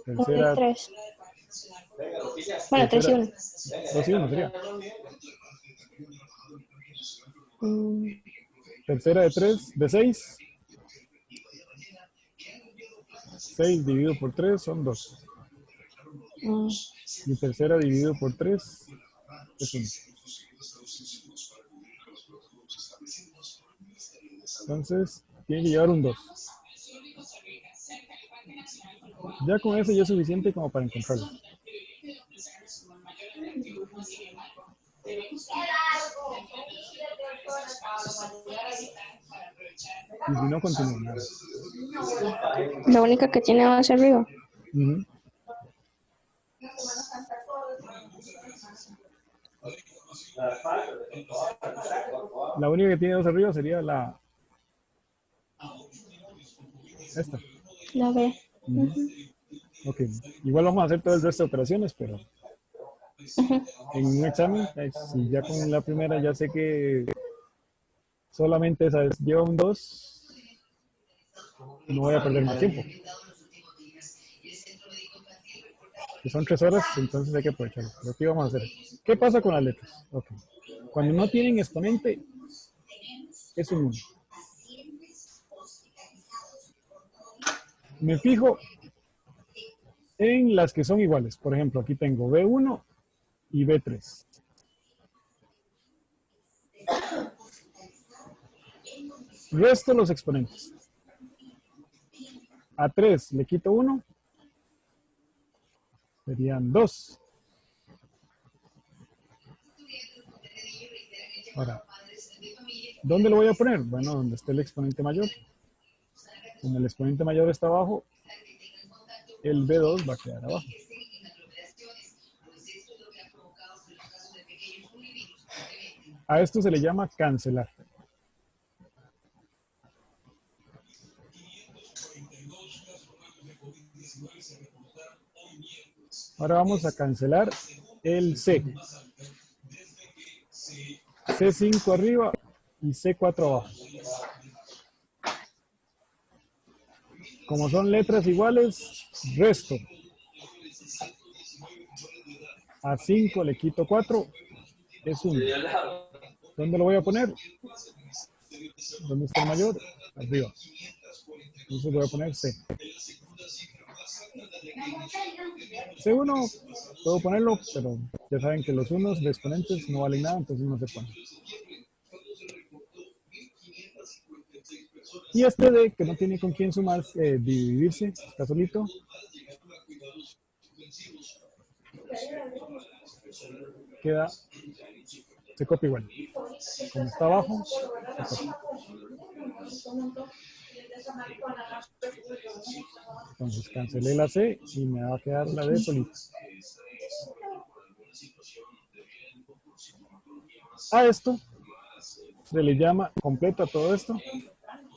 tercera. 3. Bueno, 3 y 1. 2 y 1 sería. Tercera de 3, de 6. 6 dividido por 3 son 2. Y tercera dividido por 3 es 1. Entonces, tiene que llevar un 2. Ya con eso ya es suficiente como para encontrarlo. Y si no, continúo. La única que tiene hacia arriba. La única que tiene 2 arriba sería esta. La B. Ok, igual vamos a hacer todo el resto de operaciones, pero en un examen, si ya con la primera ya sé que solamente esa lleva un 2, no voy a perder más tiempo. Que son 3 horas, entonces hay que aprovecharlo. Pero aquí vamos a hacer. ¿Qué pasa con las letras? Okay. Cuando no tienen exponente, es un 1. Me fijo en las que son iguales. Por ejemplo, aquí tengo B1 y B3. Resto los exponentes. A 3 le quito 1, serían 2. Ahora, ¿dónde lo voy a poner? Bueno, donde esté el exponente mayor. Como el exponente mayor está abajo, el B2 va a quedar abajo. A esto se le llama cancelar. Ahora vamos a cancelar el C. C5 arriba y C4 abajo. Como son letras iguales, resto. A 5 le quito 4, es 1. ¿Dónde lo voy a poner? ¿Dónde está el mayor? Arriba. Entonces voy a poner C. C1 puedo ponerlo, pero ya saben que los unos de exponentes no valen nada, entonces no se pone. Y este D, que no tiene con quién sumar, dividirse, está solito. Queda, se copia igual. Como está abajo, se copia. Entonces cancelé la C y me va a quedar la D solita. A esto se le llama, completa todo esto,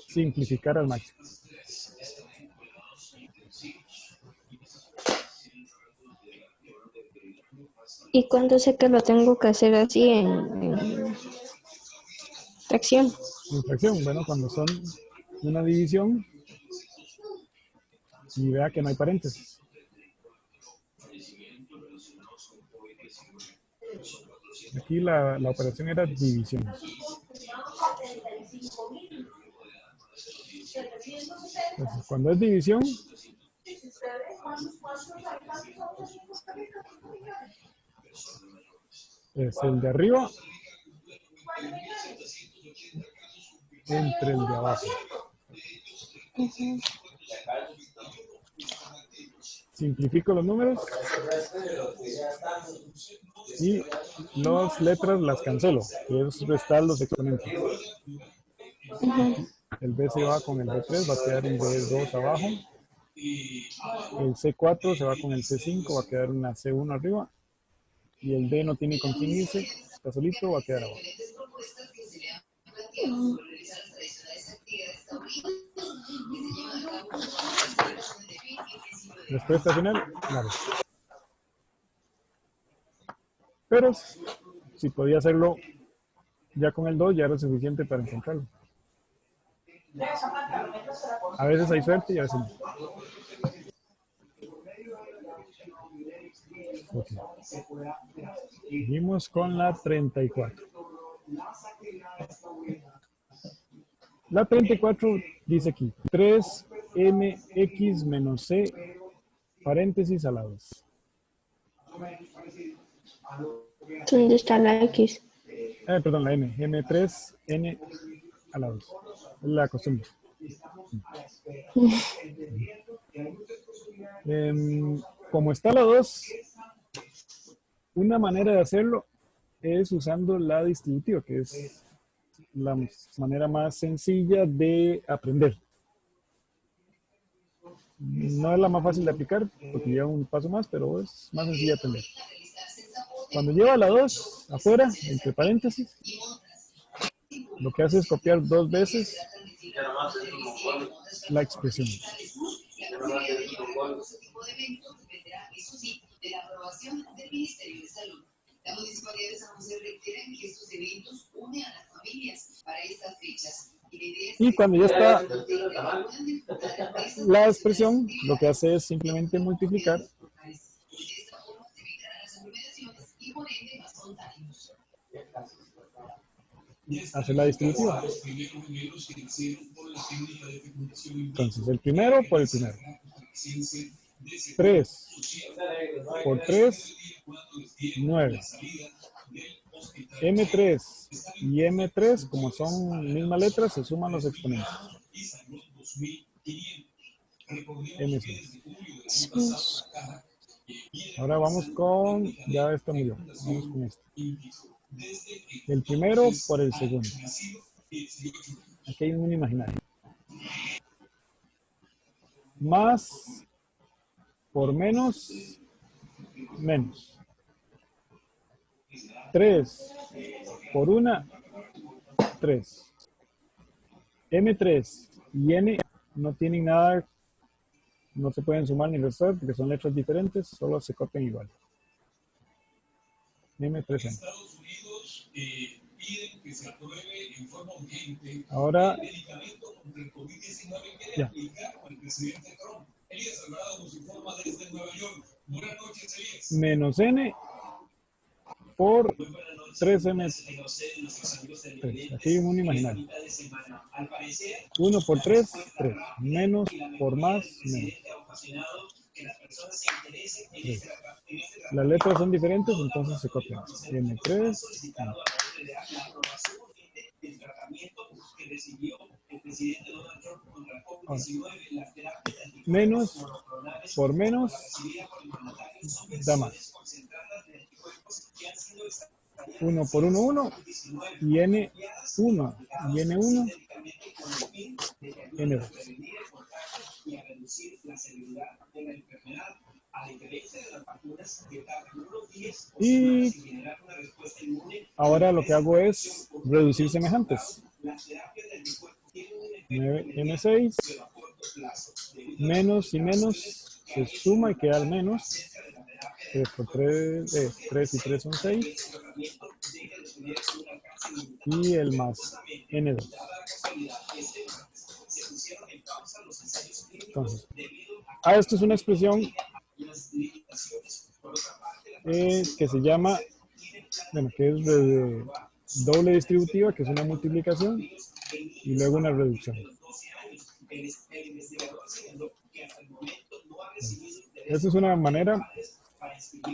simplificar al máximo. ¿Y cuándo sé que lo tengo que hacer así en fracción? En fracción, bueno, cuando son una división y vea que no hay paréntesis. Aquí la operación era división. Entonces, cuando es división, es el de arriba entre el de abajo. Simplifico los números y las letras las cancelo, que es restar los exponentes. El B se va con el B3, va a quedar un B2 abajo. El C4 se va con el C5, va a quedar una C1 arriba. Y el D no tiene con quién irse, está solito, va a quedar abajo. Respuesta final, claro. Pero si podía hacerlo ya con el 2, ya era suficiente para encontrarlo. A veces hay suerte y a veces no. Okay. Seguimos con la 34. La 34 dice aquí, 3mx menos c, paréntesis a la 2. ¿Dónde está la X? Perdón, la n, m3n a la 2. Es la costumbre. Como está la 2, una manera de hacerlo es usando la distributiva, que es la manera más sencilla de aprender. No es la más fácil de aplicar, porque lleva un paso más, pero es más sencilla de aprender. Cuando lleva la 2 afuera, entre paréntesis, lo que hace es copiar 2 veces la expresión. La Municipalidad de San José reitera que estos eventos unen a las familias para estas fechas. Y cuando ya está la expresión, lo que hace es simplemente multiplicar. Hace la distributiva. Entonces, el primero por el primero. 3 por 3, 9. M3 y M3, como son mismas letras, se suman los exponentes. M6. Ahora vamos con, ya está muy bien, vamos con este. El primero por el segundo. Aquí hay un imaginario. Más por menos, menos. 3 por 1, 3. M3 y N no tienen nada, no se pueden sumar ni restar porque son letras diferentes, solo se copian igual. M3N. Ahora, ya. Menos N por 3M3. Aquí hay un imaginario. 1 por 3, 3. Menos por más, menos. 3. Las letras son diferentes, entonces se copian. M3, N. Ahora, menos por menos da más. 1 por 1, 1 y N 1 y N1, N2. Y ahora lo que hago es reducir semejantes. 9M6 menos y menos se suma y queda al menos. 3 por 3, 3 y 3 son 6. Y el más N2. Entonces, esto es una expresión que se llama, bueno, que es de doble distributiva, que es una multiplicación y luego una reducción. Esta es una manera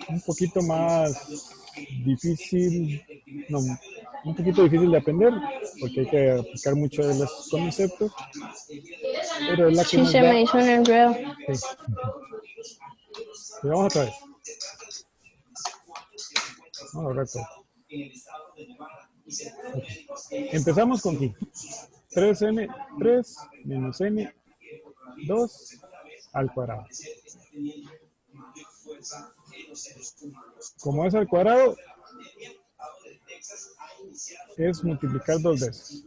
un poquito más difícil, no, un poquito difícil de aprender, porque hay que aplicar mucho de los conceptos, pero es la que Sí, nos se da. me hizo un enredo. Sí. Y vamos otra vez. Vamos a lograr todo. Okay. Empezamos con aquí. 3n3 menos n 2 al cuadrado. Como es al cuadrado, es multiplicar 2 veces.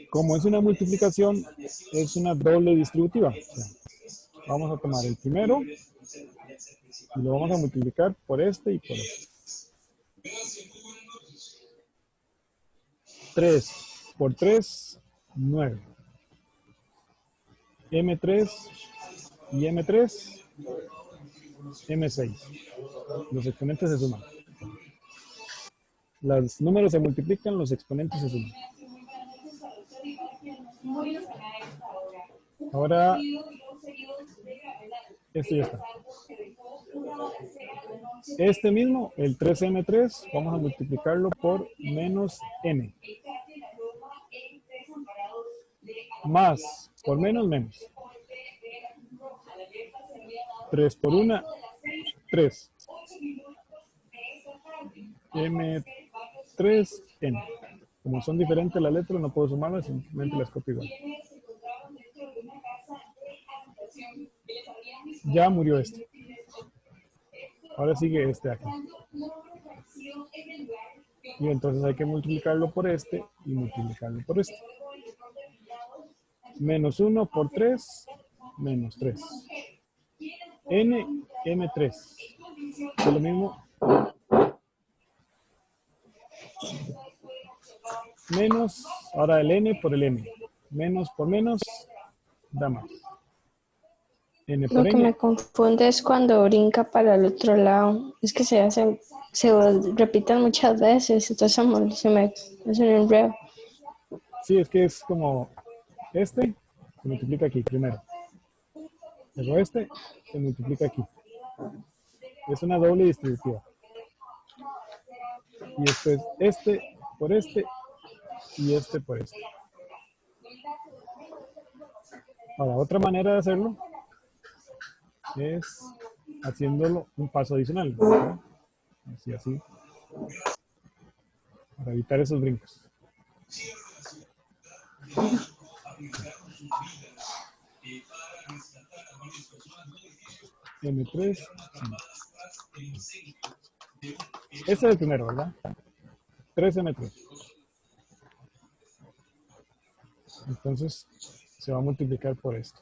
Como es una multiplicación, es una doble distributiva. O sea, vamos a tomar el primero y lo vamos a multiplicar por este y por este. 3 por 3, 9. M3 y M3, M6. Los exponentes se suman. Los números se multiplican, los exponentes se suman. Ahora, este ya está. Este mismo, el 3M3, vamos a multiplicarlo por menos N. Más, por menos, menos. 3 por 1, 3. M3, N. Como son diferentes las letras, no puedo sumarlas, simplemente las copio igual. Ya murió este. Ahora sigue este aquí. Y entonces hay que multiplicarlo por este y multiplicarlo por este. Menos 1 por 3, menos 3. N, M3. Es lo mismo. Menos, ahora el N por el M. Menos por menos, da más. N Lo por que N. me confunde es cuando brinca para el otro lado. Es que se repiten muchas veces, entonces es un enredo. Sí, es que es como este se multiplica aquí primero. Luego este se multiplica aquí. Es una doble distributiva. Y después este por este y este por este. Ahora, otra manera de hacerlo es haciéndolo un paso adicional, ¿verdad? Así, para evitar esos brincos. M3. Este es el primero, ¿verdad? 3M3. Entonces se va a multiplicar por esto.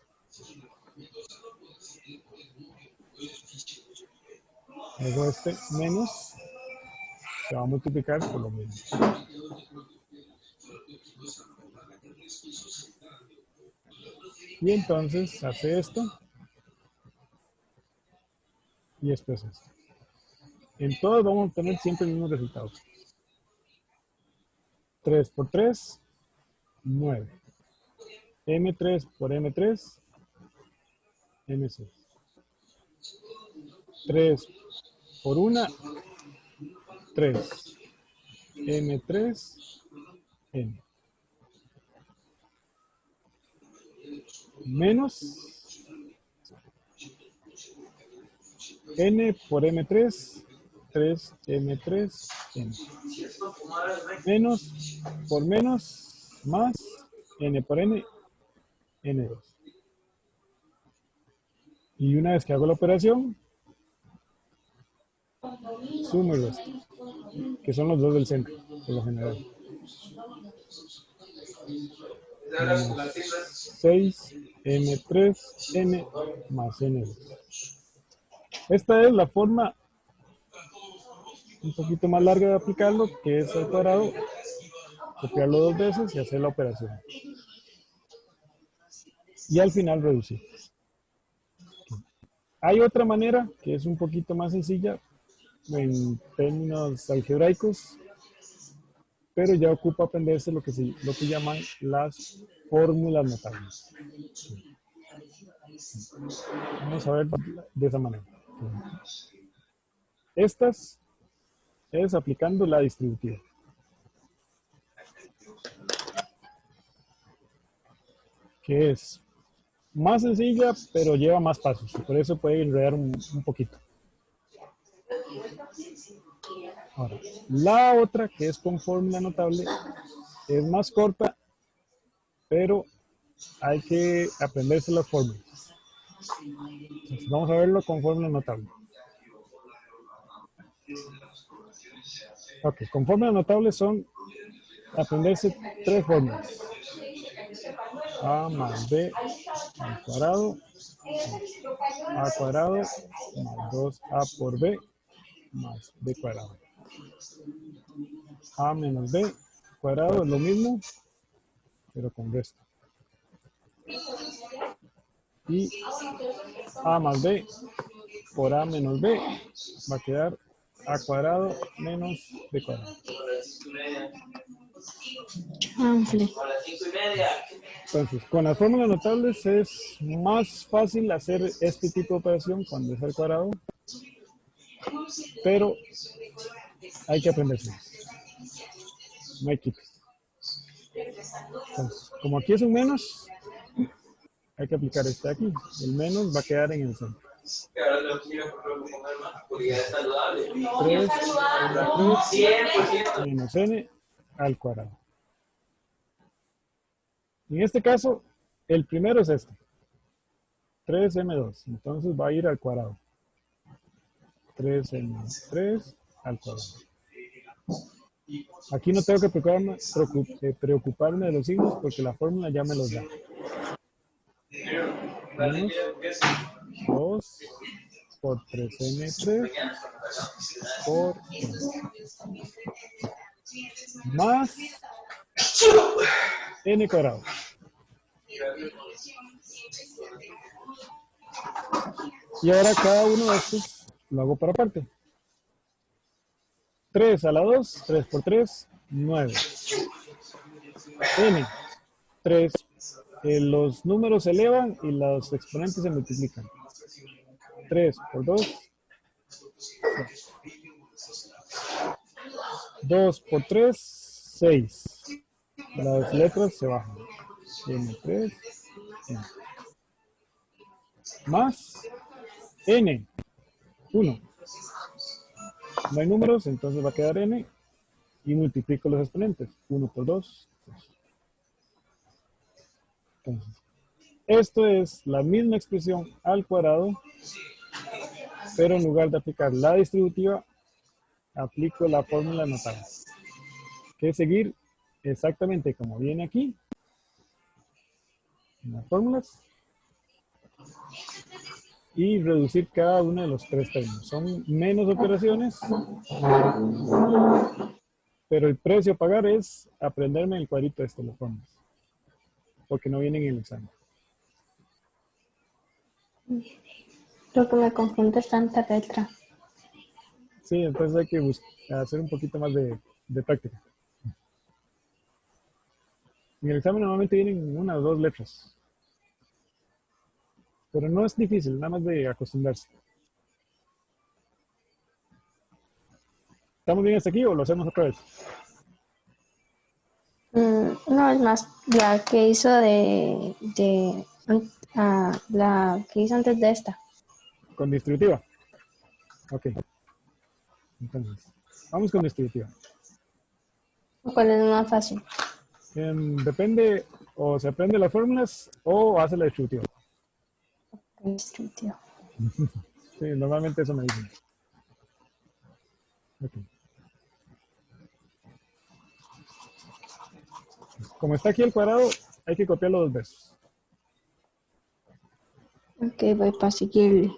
Luego este menos se va a multiplicar por lo mismo. Y entonces hace esto y después esto. En todos vamos a obtener siempre el mismo resultado. 3 por 3, 9. M3 por M3, M6. 3 por 1, 3. M3, N. Menos N por M3, 3M3, N. Menos por menos, más N por N, N2. Y una vez que hago la operación, sumo y resto, que son los dos del centro, por lo general. 6 M3 N más N2. Esta es la forma un poquito más larga de aplicarlo, que es al cuadrado, copiarlo dos veces y hacer la operación. Y al final reducir. Hay otra manera que es un poquito más sencilla en términos algebraicos, pero ya ocupa aprenderse lo que llaman las fórmulas notables. Vamos a ver de esa manera. Estas es aplicando la distributiva, que es más sencilla, pero lleva más pasos. Por eso puede enredar un poquito. Ahora, la otra, que es con fórmula notable, es más corta, pero hay que aprenderse las fórmulas. Entonces, vamos a verlo con fórmula notable. Ok, con fórmula notable son aprenderse tres fórmulas. A más B al cuadrado, A cuadrado, más 2A por B, más B cuadrado. A menos B cuadrado es lo mismo, pero con resto. Y A más B por A menos B va a quedar A cuadrado menos B cuadrado. Entonces, con las fórmulas notables es más fácil hacer este tipo de operación cuando es al cuadrado, pero hay que aprenderse. No hay quite. Entonces, como aquí es un menos, hay que aplicar este aquí. El menos va a quedar en el centro. 3 menos n al cuadrado. En este caso, el primero es este. 3m2. Entonces va a ir al cuadrado. 3m3 al cuadrado. Aquí no tengo que preocuparme de los signos porque la fórmula ya me los da. Menos 2 por 3m3 por n. Más n cuadrado. Y ahora cada uno de estos lo hago por aparte. 3 a la 2, 3 por 3, 9. N, 3. Los números se elevan y los exponentes se multiplican. 3 por 2, 2 por 3, 6. Las letras se bajan. N3, N. Más N, 1. No hay números, entonces va a quedar N y multiplico los exponentes. 1 por 2, 2. Entonces, esto es la misma expresión al cuadrado, pero en lugar de aplicar la distributiva, aplico la fórmula notable, que es seguir exactamente como viene aquí, en las fórmulas, y reducir cada uno de los tres términos. Son menos operaciones, pero el precio a pagar es aprenderme el cuadrito este, las fórmulas, porque no vienen en el examen. Lo que me confunde es tanta letra. Sí, entonces hay que hacer un poquito más de práctica. En el examen normalmente vienen una o dos letras, pero no es difícil, nada más de acostumbrarse. ¿Estamos bien hasta aquí o lo hacemos otra vez? No, es más, la que hizo la que hizo antes de esta. ¿Con distributiva? Ok. Entonces, vamos con distributiva. ¿Cuál es más fácil? Depende, o se aprende las fórmulas o hace la distributiva. Distributivo. Sí, normalmente eso me dicen. Ok. Como está aquí el cuadrado, hay que copiarlo dos veces. Ok, voy para seguirle.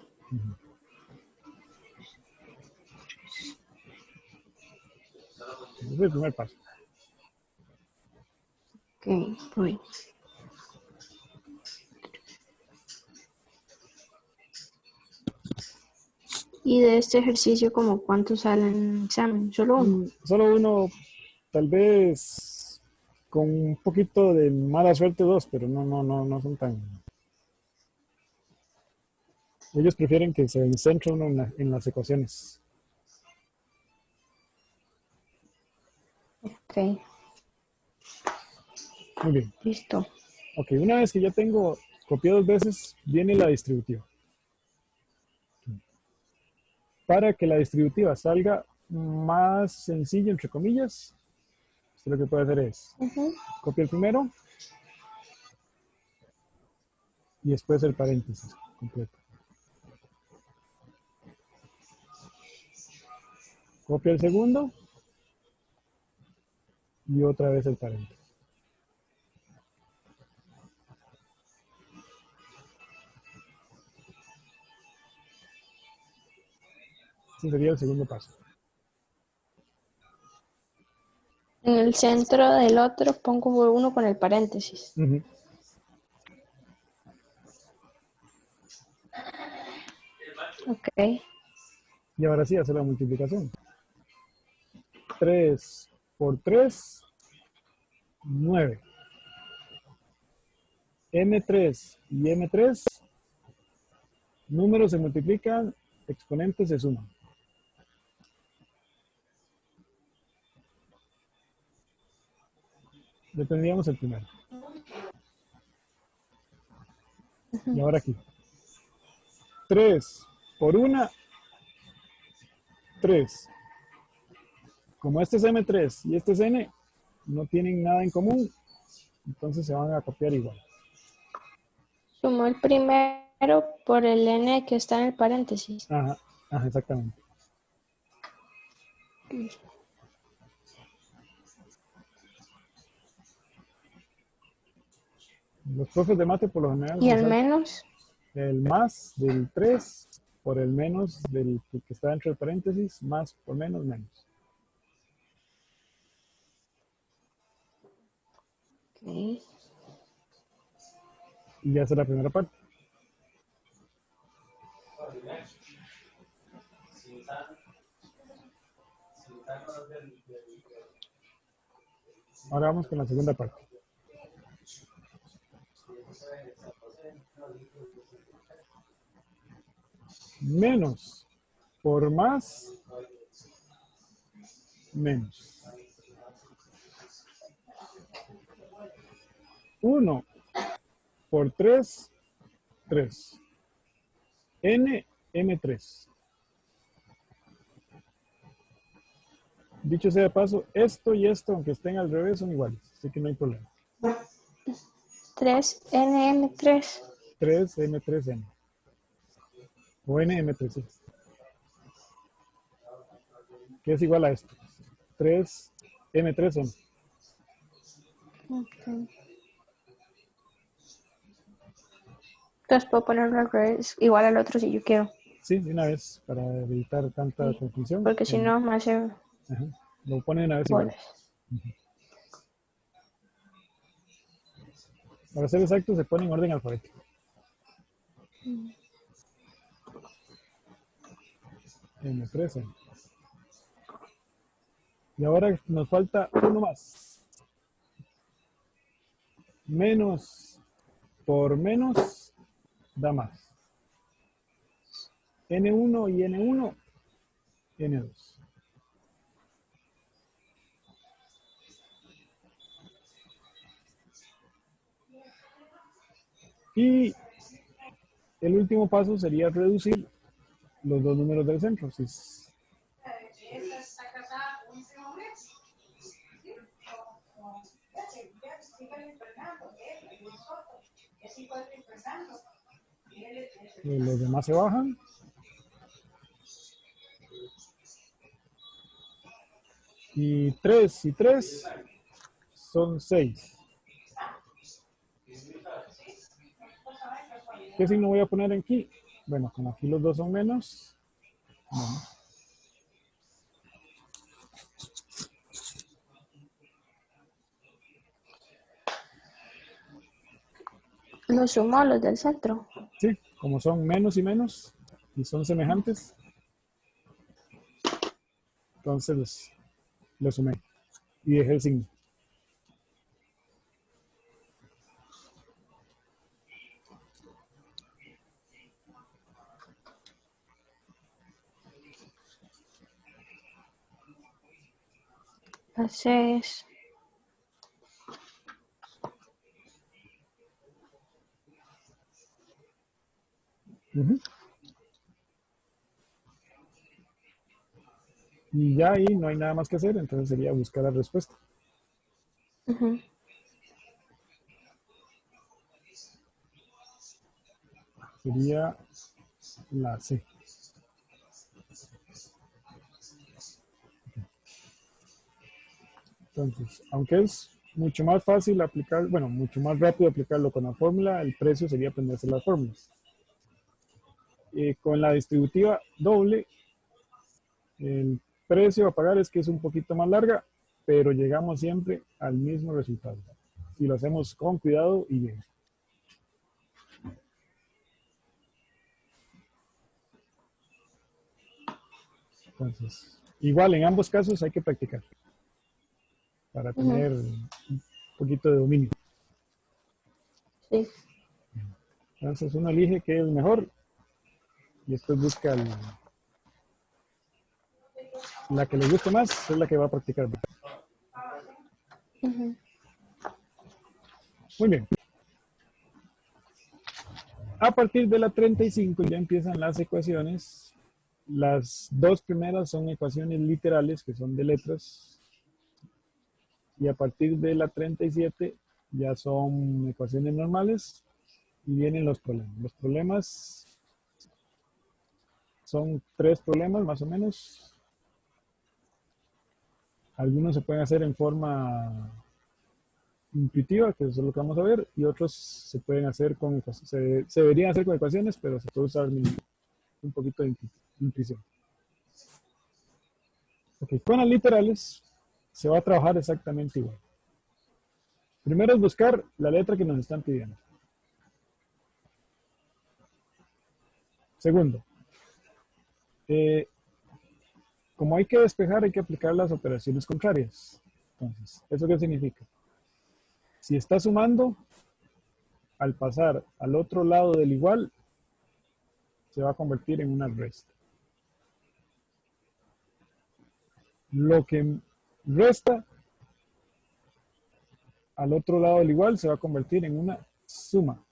Ese es el primer paso. Ok, voy. Y de este ejercicio, ¿como cuántos salen en el examen? ¿Solo uno? Solo uno, tal vez con un poquito de mala suerte dos, pero no son tan... Ellos prefieren que se centre uno en las ecuaciones. Ok, Muy bien. listo. Ok, una vez que ya tengo copiado dos veces, viene la distributiva. Para que la distributiva salga más sencillo, entre comillas, usted lo que puede hacer es copiar el primero y después el paréntesis completo. Copia el segundo y otra vez el paréntesis. Ese sería el segundo paso. En el centro del otro pongo uno con el paréntesis. Uh-huh. Ok. Y ahora sí, hacer la multiplicación. 3 por 3, 9. M3 y M3, números se multiplican, exponentes se suman. Detendríamos el primero. Y ahora aquí. 3 por 1, 3. Como este es M3 y este es N, no tienen nada en común, entonces se van a copiar igual. Sumo el primero por el n que está en el paréntesis. Ajá, exactamente. Los profes de mate por lo general Y el resaltan menos. el más del 3 por el menos del que está dentro del paréntesis, más por menos, menos. Okay. Y ya esa es la primera parte. Ahora vamos con la segunda parte. Menos por más, menos. 1 por 3, 3. N, M3. Dicho sea de paso, esto y esto, aunque estén al revés, son iguales. Así que no hay problema. 3NM3. 3, M3, N. O N, M3, sí. Que es igual a esto. 3, M3, N. Okay. Entonces puedo ponerlo al revés, igual al otro si yo quiero. Sí, de una vez, para evitar tanta Sí, confusión. porque si no me hace Ajá, lo pone de una vez igual. bolas. Para ser exacto, se pone en orden alfabético. M3, N. Y ahora nos falta uno más. Menos por menos da más. N1 y N1, N2. Y el último paso sería reducir los dos números del centro. Si es- Esa está casada con un hombre. Síganle Fernando, él, Luis Soto, y así fue Fernando. los demás se bajan. Y 3 y 3 son 6. ¿Qué signo voy a poner aquí? Bueno, como aquí los dos son menos, menos. Los sumo a los del centro. Sí, como son menos y menos y son semejantes, entonces lo sumé y dejé el signo. Entonces, Ujú. Y ya ahí no hay nada más que hacer, entonces sería buscar la respuesta. ujú. Sería la C. Entonces, aunque es mucho más fácil aplicar, bueno, mucho más rápido aplicarlo con la fórmula, el precio sería aprenderse las fórmulas. Con la distributiva doble, el precio a pagar es que es un poquito más larga, pero llegamos siempre al mismo resultado. Si lo hacemos con cuidado y bien. Entonces, igual en ambos casos hay que practicar para Ujú. tener un poquito de dominio. Sí. Entonces uno elige qué es mejor y después busca la que le guste más, es la que va a practicar. Ujú. Muy bien. A partir de la 35 ya empiezan las ecuaciones. Las dos primeras son ecuaciones literales, que son de letras. Y a partir de la 37 ya son ecuaciones normales y vienen los problemas. Los problemas son tres problemas más o menos. Algunos se pueden hacer en forma intuitiva, que eso es lo que vamos a ver, y otros se pueden hacer con ecuaciones. Se deberían hacer con ecuaciones, pero se puede usar un poquito de intuición. Ok, con las literales se va a trabajar exactamente igual. Primero es buscar la letra que nos están pidiendo. Segundo, eh, Como hay que despejar, hay que aplicar las operaciones contrarias. Entonces, ¿eso qué significa? Si está sumando, al pasar al otro lado del igual, se va a convertir en una resta. Lo que resta al otro lado del igual se va a convertir en una suma.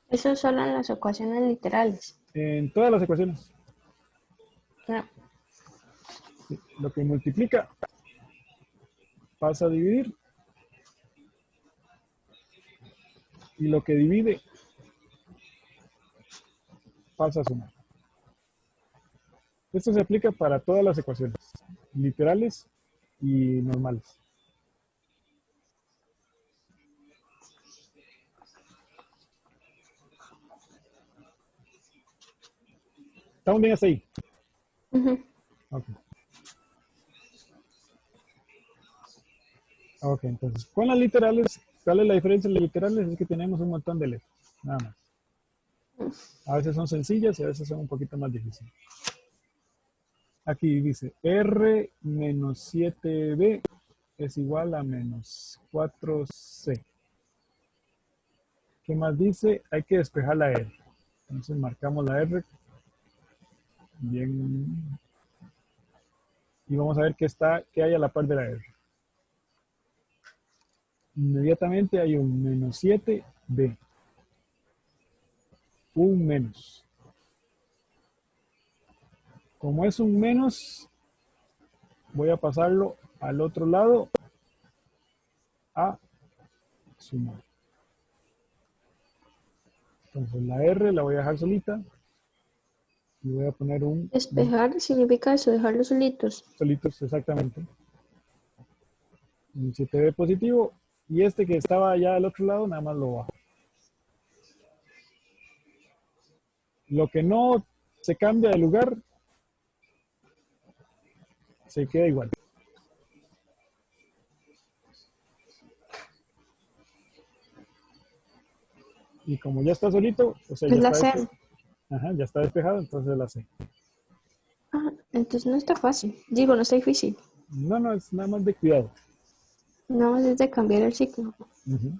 Eso solo en las ecuaciones literales. En todas las ecuaciones, No. sí, lo que multiplica pasa a dividir y lo que divide pasa a sumar. Esto se aplica para todas las ecuaciones, literales y normales. ¿Estamos bien hasta ahí? Ujú. Ok. Ok, entonces, con las literales, ¿cuál es la diferencia de las literales? Es que tenemos un montón de letras, nada más. A veces son sencillas y a veces son un poquito más difíciles. Aquí dice R menos 7B es igual a menos 4C. ¿Qué más dice? Hay que despejar la R. Entonces marcamos la R bien y vamos a ver qué hay a la par de la R. Inmediatamente hay un menos 7B. Un menos. Como es un menos, voy a pasarlo al otro lado a sumar. Entonces la R la voy a dejar solita y voy a poner un Despejar significa eso, dejarlos solitos. solitos exactamente. Un 7B positivo y este que estaba allá al otro lado nada más lo bajo. Lo que no se cambia de lugar se queda igual. Y como ya está solito, o sea, Es ya la está, C. ya está despejado, entonces la C. Ah, entonces no está fácil. Digo, no está difícil. No, no, es nada más de cuidado. No es de cambiar el ciclo. Ujú.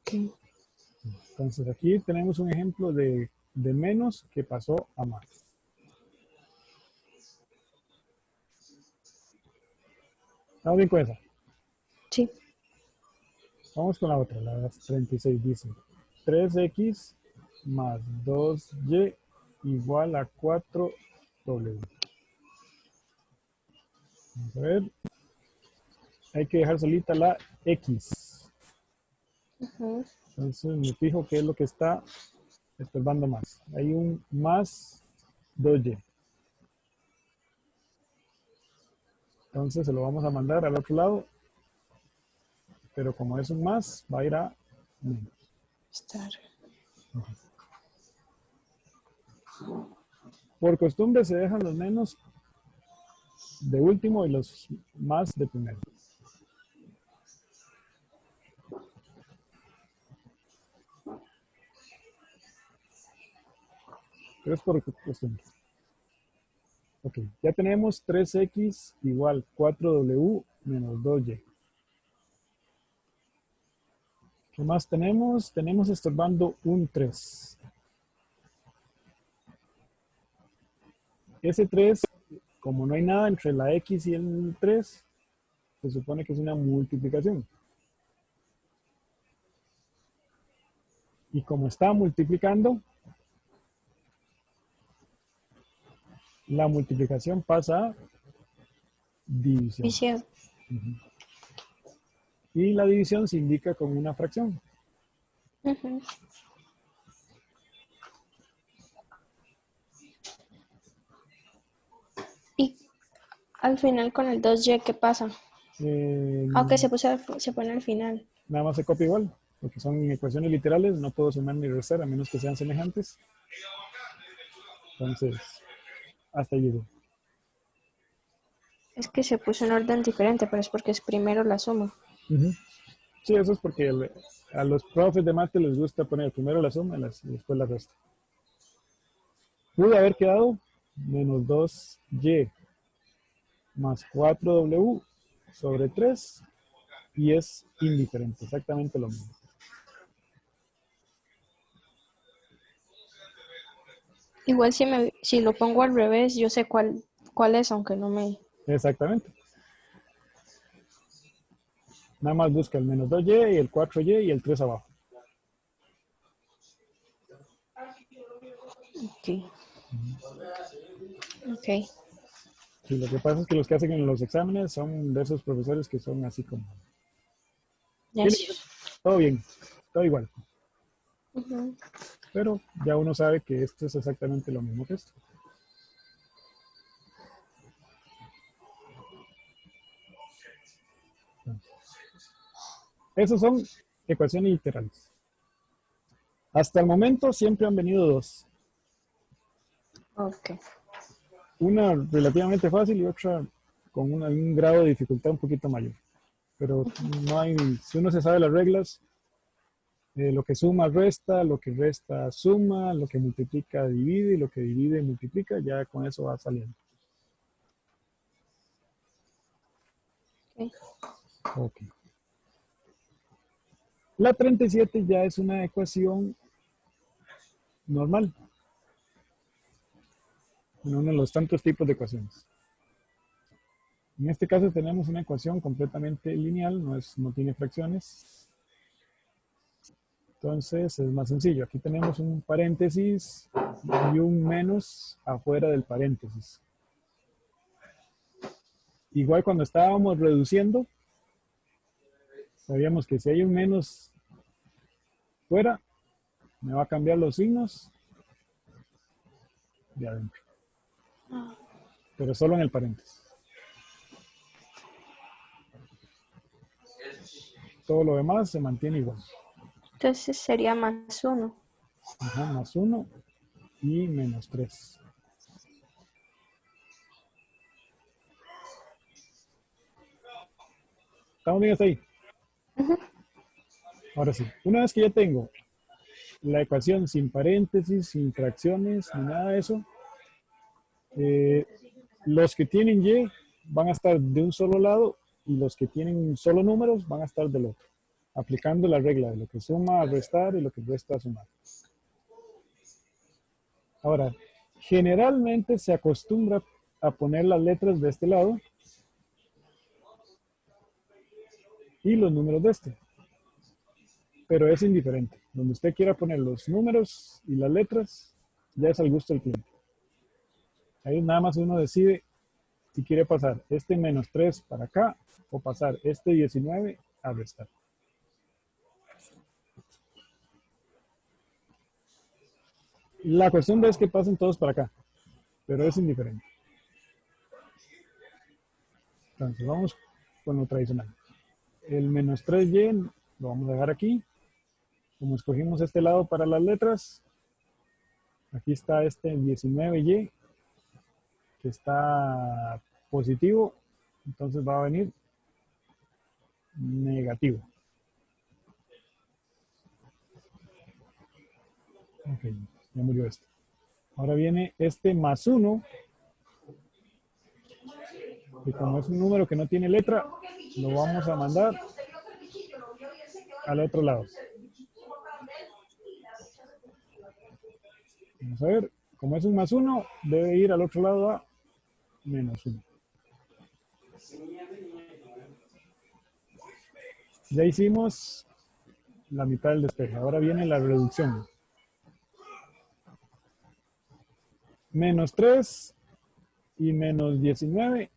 Ok. Entonces aquí tenemos un ejemplo de menos que pasó a más. ¿Estamos bien con esa? Sí. Vamos con la otra, la 36 dice 3x más 2y igual a 4w. Vamos a ver. Hay que dejar solita la x. Ujú. Entonces me fijo qué es lo que está estorbando más. Hay un más 2y. Entonces se lo vamos a mandar al otro lado. Pero como es un más, va a ir a menos. Estar. Por costumbre se dejan los menos de último y los más de primero. Pero es por costumbre. Ok, ya tenemos 3x igual 4w menos 2y. ¿Qué más tenemos? Tenemos estorbando un 3. Ese 3, como no hay nada entre la x y el 3, se supone que es una multiplicación. Y como está multiplicando, la multiplicación pasa a división. Visión. Y la división se indica con una fracción. Ujú. Y al final con el 2y, ¿qué pasa? Aunque se pone al final. Nada más se copia igual, porque son ecuaciones literales, no puedo sumar ni restar a menos que sean semejantes. Entonces, hasta ahí llego. Es que se puso en orden diferente, pero es porque es primero la suma. Sí, eso es porque a los profes de mate les gusta poner primero la suma y después la resta. pude haber quedado menos 2y más 4w sobre 3 y es indiferente, exactamente lo mismo. Igual si lo pongo al revés, yo sé cuál es, aunque no me... Exactamente. Nada más busca el menos 2y y el 4y y el 3 abajo. Ok. Ok. Sí, lo que pasa es que los que hacen en los exámenes son de esos profesores que son así como... Tiene que ser Necios. todo bien, todo igual. Ujú. Pero ya uno sabe que esto es exactamente lo mismo que esto. Esas son ecuaciones literales. Hasta el momento siempre han venido dos. Ok. Una relativamente fácil y otra con un grado de dificultad un poquito mayor. Pero no hay, si uno se sabe las reglas, lo que suma resta, lo que resta suma, lo que multiplica divide y lo que divide multiplica, ya con eso va saliendo. Ok. Ok. La 37 ya es una ecuación normal, uno de los tantos tipos de ecuaciones. En este caso tenemos una ecuación completamente lineal, no tiene fracciones. Entonces es más sencillo. Aquí tenemos un paréntesis y un menos afuera del paréntesis. Igual cuando estábamos reduciendo, sabíamos que si hay un menos fuera, me va a cambiar los signos de adentro. Pero solo en el paréntesis. Todo lo demás se mantiene igual. Entonces sería +1. Ajá, más 1 y menos 3. ¿Estamos bien hasta ahí? Ahora sí, una vez que ya tengo la ecuación sin paréntesis, sin fracciones, ni nada de eso, los que tienen y van a estar de un solo lado y los que tienen solo números van a estar del otro, aplicando la regla de lo que suma a restar y lo que resta a sumar. Ahora, generalmente se acostumbra a poner las letras de este lado y los números de este, pero es indiferente. Donde usted quiera poner los números y las letras, ya es al gusto del cliente. Ahí nada más uno decide si quiere pasar este menos 3 para acá o pasar este 19 a restar. La cuestión es que pasen todos para acá, pero es indiferente. Entonces vamos con lo tradicional. El menos 3y lo vamos a dejar aquí. Como escogimos este lado para las letras, aquí está este 19y que está positivo, entonces va a venir negativo. Ok, ya murió este. Ahora viene este más 1, que como es un número que no tiene letra, lo vamos a mandar al otro lado. Vamos a ver, como es un más 1, debe ir al otro lado a menos 1. Ya hicimos la mitad del despeje. Ahora viene la reducción. Menos 3 y menos 19,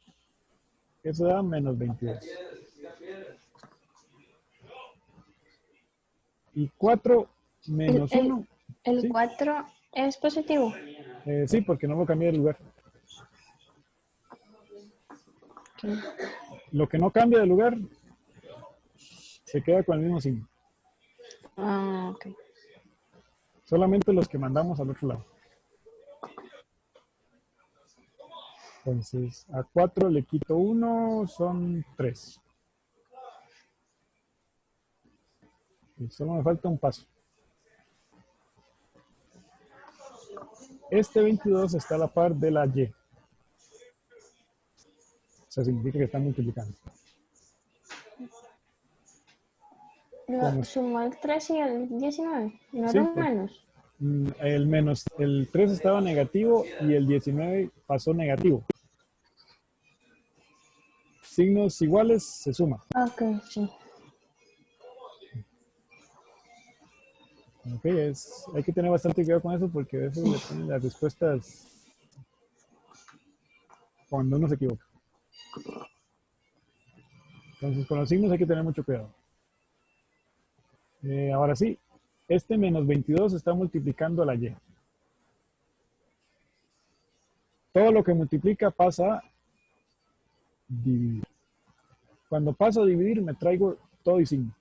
eso da menos 22. Y 4 El, menos el, 1, el ¿sí? 4 es positivo. Sí, porque no lo cambié de lugar. Ok. Lo que no cambia de lugar se queda con el mismo signo. Ah, ok. Solamente los que mandamos al otro lado. Entonces, a 4 le quito 1, son 3. Y solo me falta un paso. Este 22 está a la par de la Y. O sea, significa que están multiplicando. ¿Cómo? Sumó el 3 y el 19, no Sí, eran menos. el 3 estaba negativo y el 19 pasó negativo. Signos iguales se suman. Ok, sí. Ok, hay que tener bastante cuidado con eso porque a veces le ponen las respuestas cuando uno se equivoca. Entonces con los signos hay que tener mucho cuidado. Ahora sí, este menos 22 está multiplicando a la Y. Todo lo que multiplica pasa a dividir. Cuando paso a dividir me traigo todo y signo.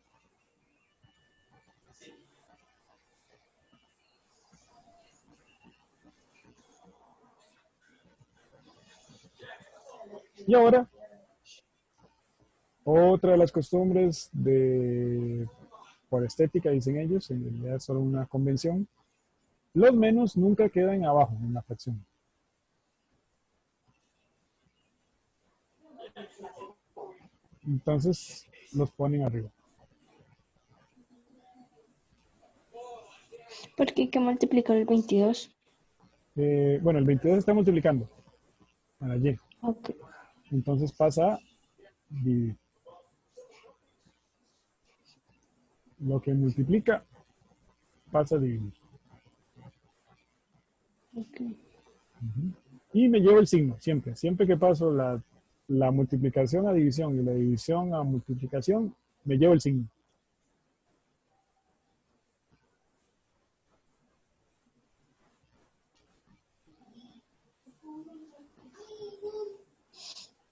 Y ahora, otra de las costumbres por estética, dicen ellos, en realidad es solo una convención, los menos nunca quedan abajo en la fracción. Entonces los ponen arriba. ¿Por qué hay que multiplicar el 22? Bueno, el 22 está multiplicando a la Y. Ok. Entonces pasa a dividir. Lo que multiplica pasa a dividir. Ok. Y me llevo el signo, siempre. Siempre que paso la multiplicación a división y la división a multiplicación, me llevo el signo.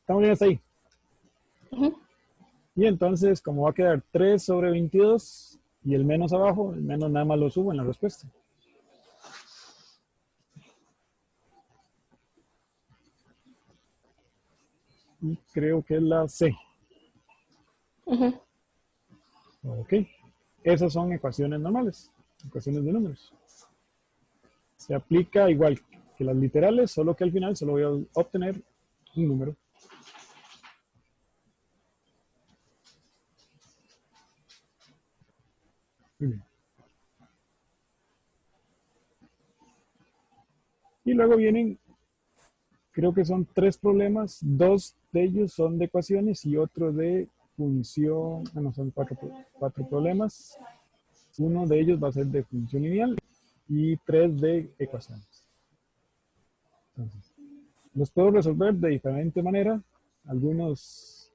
¿Estamos bien hasta ahí? Ujú. Y entonces, como va a quedar 3 sobre 22 y el menos abajo, el menos nada más lo subo en la respuesta. Y creo que es la C. Ujú. Ok. Esas son ecuaciones normales, ecuaciones de números. Se aplica igual que las literales, solo que al final solo voy a obtener un número. Muy bien. Y luego vienen, creo que son 3 problemas, 2 de ellos son de ecuaciones y otro de función, bueno, son 4 problemas. Uno de ellos va a ser de función lineal y 3 de ecuaciones. Entonces, los puedo resolver de diferente manera. Algunos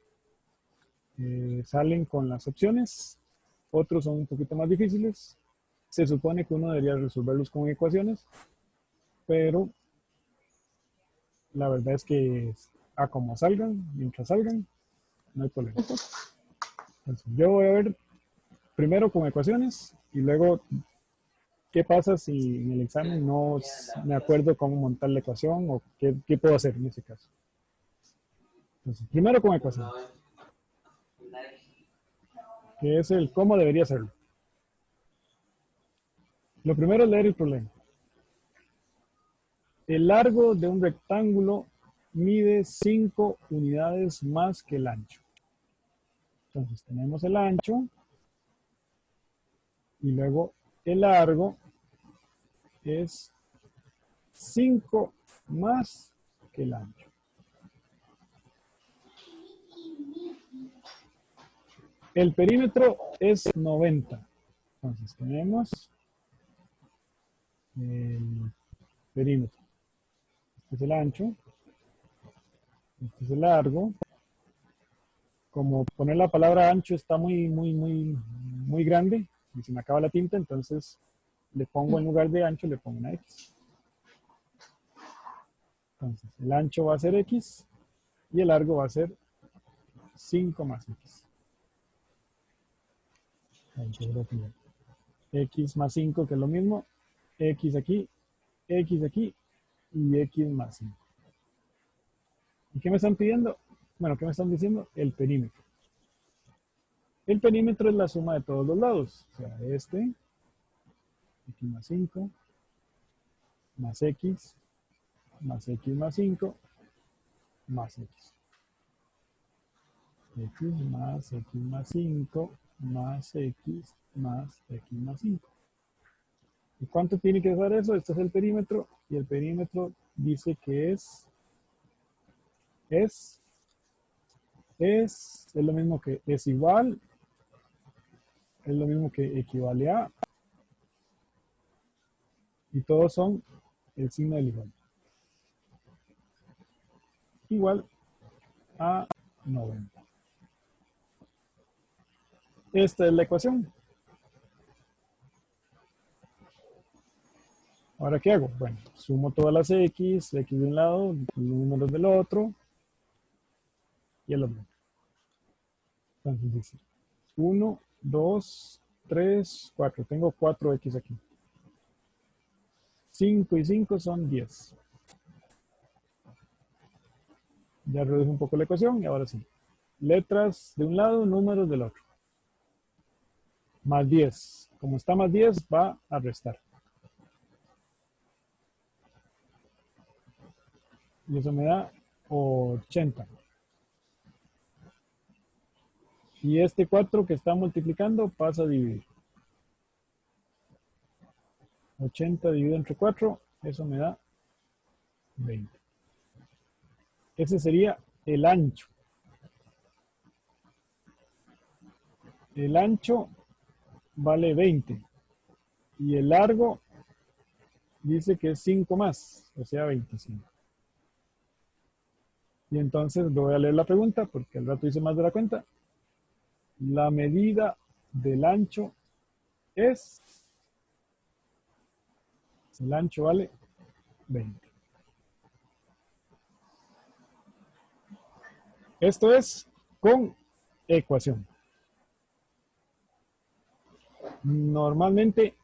salen con las opciones, otros son un poquito más difíciles. Se supone que uno debería resolverlos con ecuaciones, pero la verdad es que a como salgan, mientras salgan, no hay problema. Entonces, yo voy a ver primero con ecuaciones y luego qué pasa si en el examen no me acuerdo cómo montar la ecuación o qué puedo hacer en ese caso. Entonces, primero con ecuaciones, que es el cómo debería hacerlo. Lo primero es leer el problema. El largo de un rectángulo mide 5 unidades más que el ancho. Entonces tenemos el ancho y luego el largo es 5 más que el ancho. El perímetro es 90. Entonces tenemos el perímetro. Este es el ancho. Este es el largo. Como poner la palabra ancho está muy grande y se me acaba la tinta, entonces le pongo en lugar de ancho, le pongo una X. Entonces el ancho va a ser X y el largo va a ser 5 más X. X más 5, que es lo mismo, X aquí y X más 5. ¿Y qué me están pidiendo? Bueno, ¿qué me están diciendo? El perímetro. El perímetro es la suma de todos los lados. O sea, X más 5 más x más x más 5 más x. X más x más 5 más x más x más 5. ¿Y cuánto tiene que dar eso? Este es el perímetro y el perímetro dice que es lo mismo que es igual, es lo mismo que equivale a, y todos son el signo del igual. Igual a 90. Esta es la ecuación. Ahora, ¿qué hago? Bueno, sumo todas las x de un lado, los números del otro, y el otro. Entonces dice 1, 2, 3, 4. Tengo 4x aquí. 5 y 5 son 10. Ya redujo un poco la ecuación y ahora sí. Letras de un lado, números del otro. Más 10. Como está más 10, va a restar. Y eso me da 80. Y este 4 que está multiplicando pasa a dividir. 80 dividido entre 4, eso me da 20. Ese sería el ancho. El ancho vale 20. Y el largo dice que es 5 más, o sea 25. Y entonces voy a leer la pregunta porque al rato hice más de la cuenta. La medida del ancho es, el ancho vale 20. Esto es con ecuación. Normalmente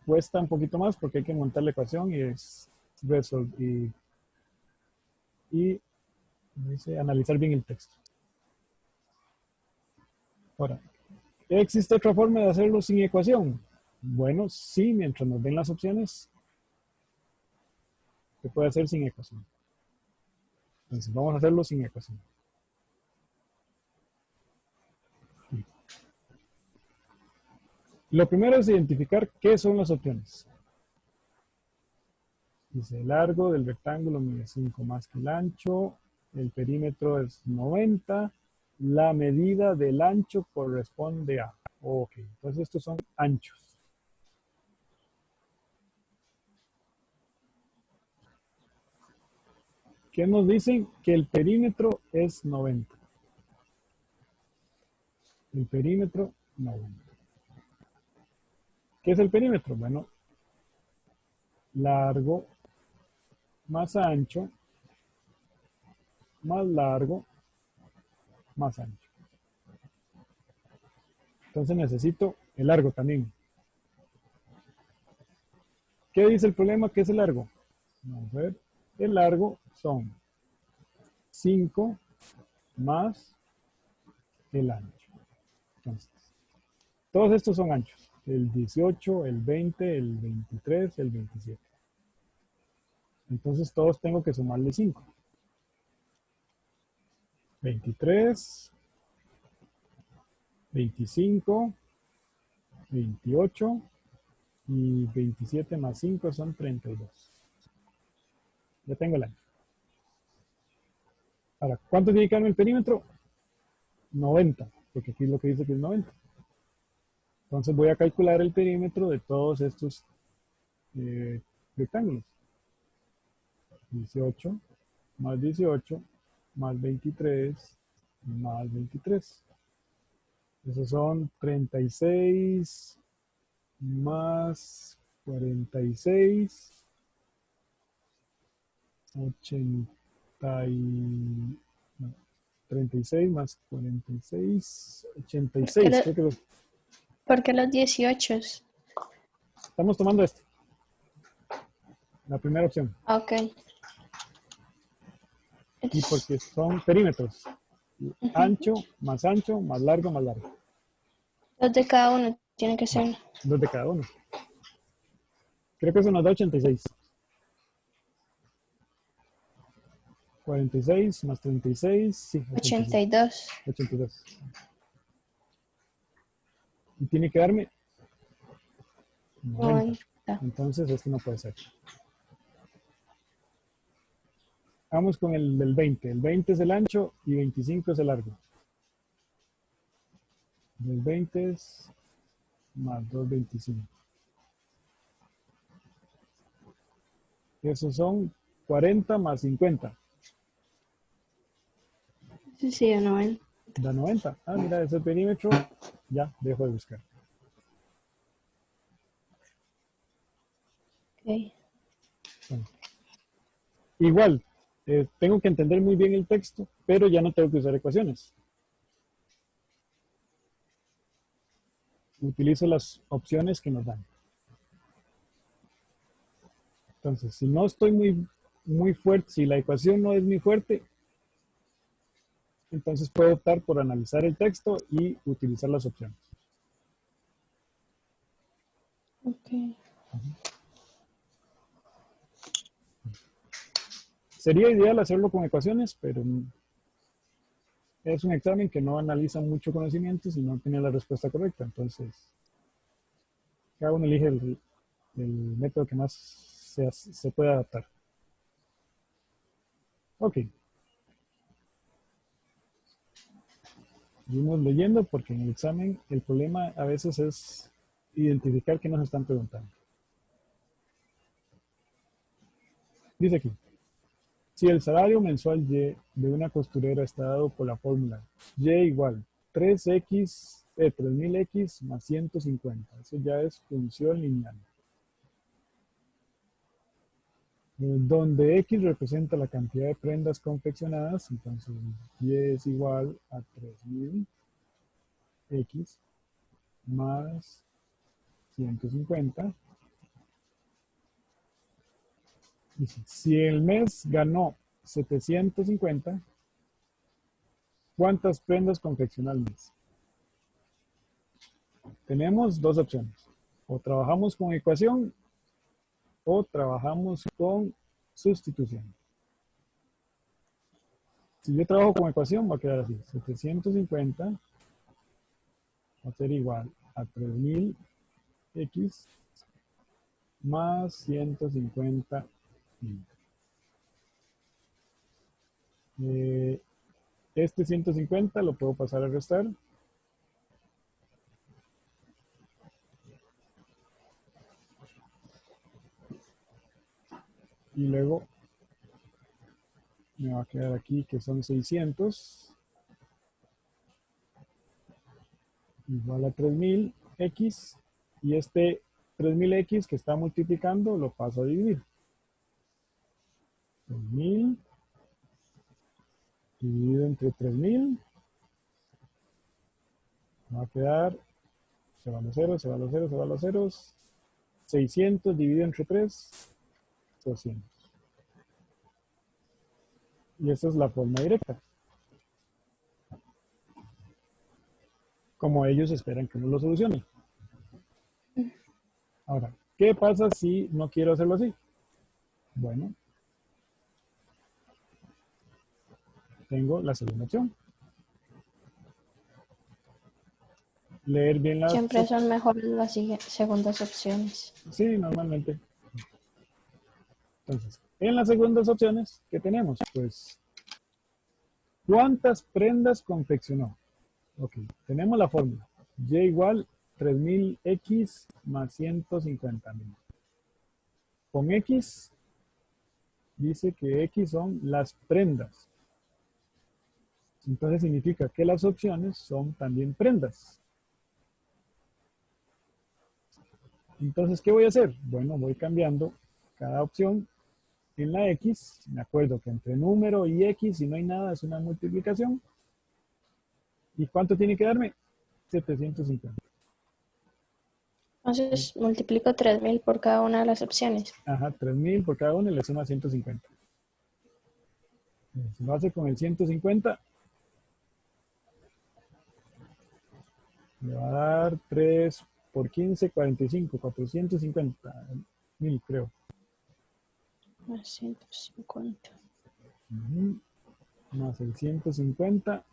cuesta un poquito más porque hay que montar la ecuación y es dice analizar bien el texto. Ahora, ¿existe otra forma de hacerlo sin ecuación? Bueno, sí, mientras nos den las opciones, se puede hacer sin ecuación. Entonces, vamos a hacerlo sin ecuación. Lo primero es identificar qué son las opciones. Dice, el largo del rectángulo mide 5 más que el ancho, el perímetro es 90, la medida del ancho corresponde a. Ok, entonces estos son anchos. ¿Qué nos dicen? Que el perímetro es 90. El perímetro, 90. ¿Qué es el perímetro? Bueno, largo más ancho, más largo, más ancho. Entonces necesito el largo también. ¿Qué dice el problema? ¿Qué es el largo? Vamos a ver. El largo son 5 más el ancho. Entonces, todos estos son anchos. El 18, el 20, el 23, el 27. Entonces todos tengo que sumarle 5. 23, 25, 28 y 27 más 5 son 32. Ya tengo el ancho. Ahora, ¿cuánto tiene que darme el perímetro? 90, porque aquí es lo que dice que es 90. Entonces voy a calcular el perímetro de todos estos rectángulos. 18 más 18 más 23 más 23. Esos son 36 más 46, 80 y, no, 36 más 46, 86. Creo que ¿Por qué los 18? estamos tomando esto. La primera opción. Ok. Y porque son perímetros. Ancho, más largo, más largo. Los de cada uno tiene que ser. Dos de cada uno. Creo que eso nos da 86. 46 más 36, sí, 82. 82. Y tiene que darme 90. 90. Entonces este no puede ser. Vamos con el del 20. El 20 es el ancho y 25 es el largo. El 20 es más 225. Esos son 40 más 50. Sí, a 90. Da 90. Ah, mira, ese perímetro. Ya, dejo de buscar. Ok. Entonces, igual, tengo que entender muy bien el texto, pero ya no tengo que usar ecuaciones. Utilizo las opciones que nos dan. Entonces, si no estoy muy fuerte, si la ecuación no es muy fuerte, entonces puedo optar por analizar el texto y utilizar las opciones. Ok. Sería ideal hacerlo con ecuaciones, pero es un examen que no analiza mucho conocimiento si no tiene la respuesta correcta. Entonces, cada uno elige el método que más se puede adaptar. Ok. Seguimos leyendo porque en el examen el problema a veces es identificar qué nos están preguntando. Dice aquí, si el salario mensual Y de una costurera está dado por la fórmula Y igual 3000X más 150. Eso ya es función lineal. Donde X representa la cantidad de prendas confeccionadas, entonces Y es igual a 3000X más 150. Dice, si el mes ganó 750, ¿cuántas prendas confeccionó al mes? Tenemos dos opciones. O trabajamos con ecuación o trabajamos con sustitución. Si yo trabajo con ecuación va a quedar así. 750 va a ser igual a 3000X más 150. Este 150 lo puedo pasar a restar. Y luego me va a quedar aquí que son 600 igual a 3000X. Y este 3000X que está multiplicando lo paso a dividir. 3000 dividido entre 3000 va a quedar, se va a los ceros, se va a los ceros, se va a los ceros. 600 dividido entre 3, 200. Y esa es la forma directa. Como ellos esperan que uno lo solucione. Ahora, ¿qué pasa si no quiero hacerlo así? Bueno, tengo la segunda opción. Leer bien las... Siempre son mejores las segundas opciones. Sí, normalmente. Entonces, en las segundas opciones, ¿qué tenemos? Pues, ¿cuántas prendas confeccionó? Ok, tenemos la fórmula. Y igual 3000X más 150.000. Con X, dice que X son las prendas. Entonces significa que las opciones son también prendas. Entonces, ¿qué voy a hacer? Bueno, voy cambiando cada opción en la X. Me acuerdo que entre número y X, si no hay nada, es una multiplicación. ¿Y cuánto tiene que darme? 750. Entonces multiplico 3000 por cada una de las opciones. Ajá, 3000 por cada uno y le suma 150. Si lo hace con el 150, me va a dar 3 por 15, 45, 450.000, creo. Más 150. más el 150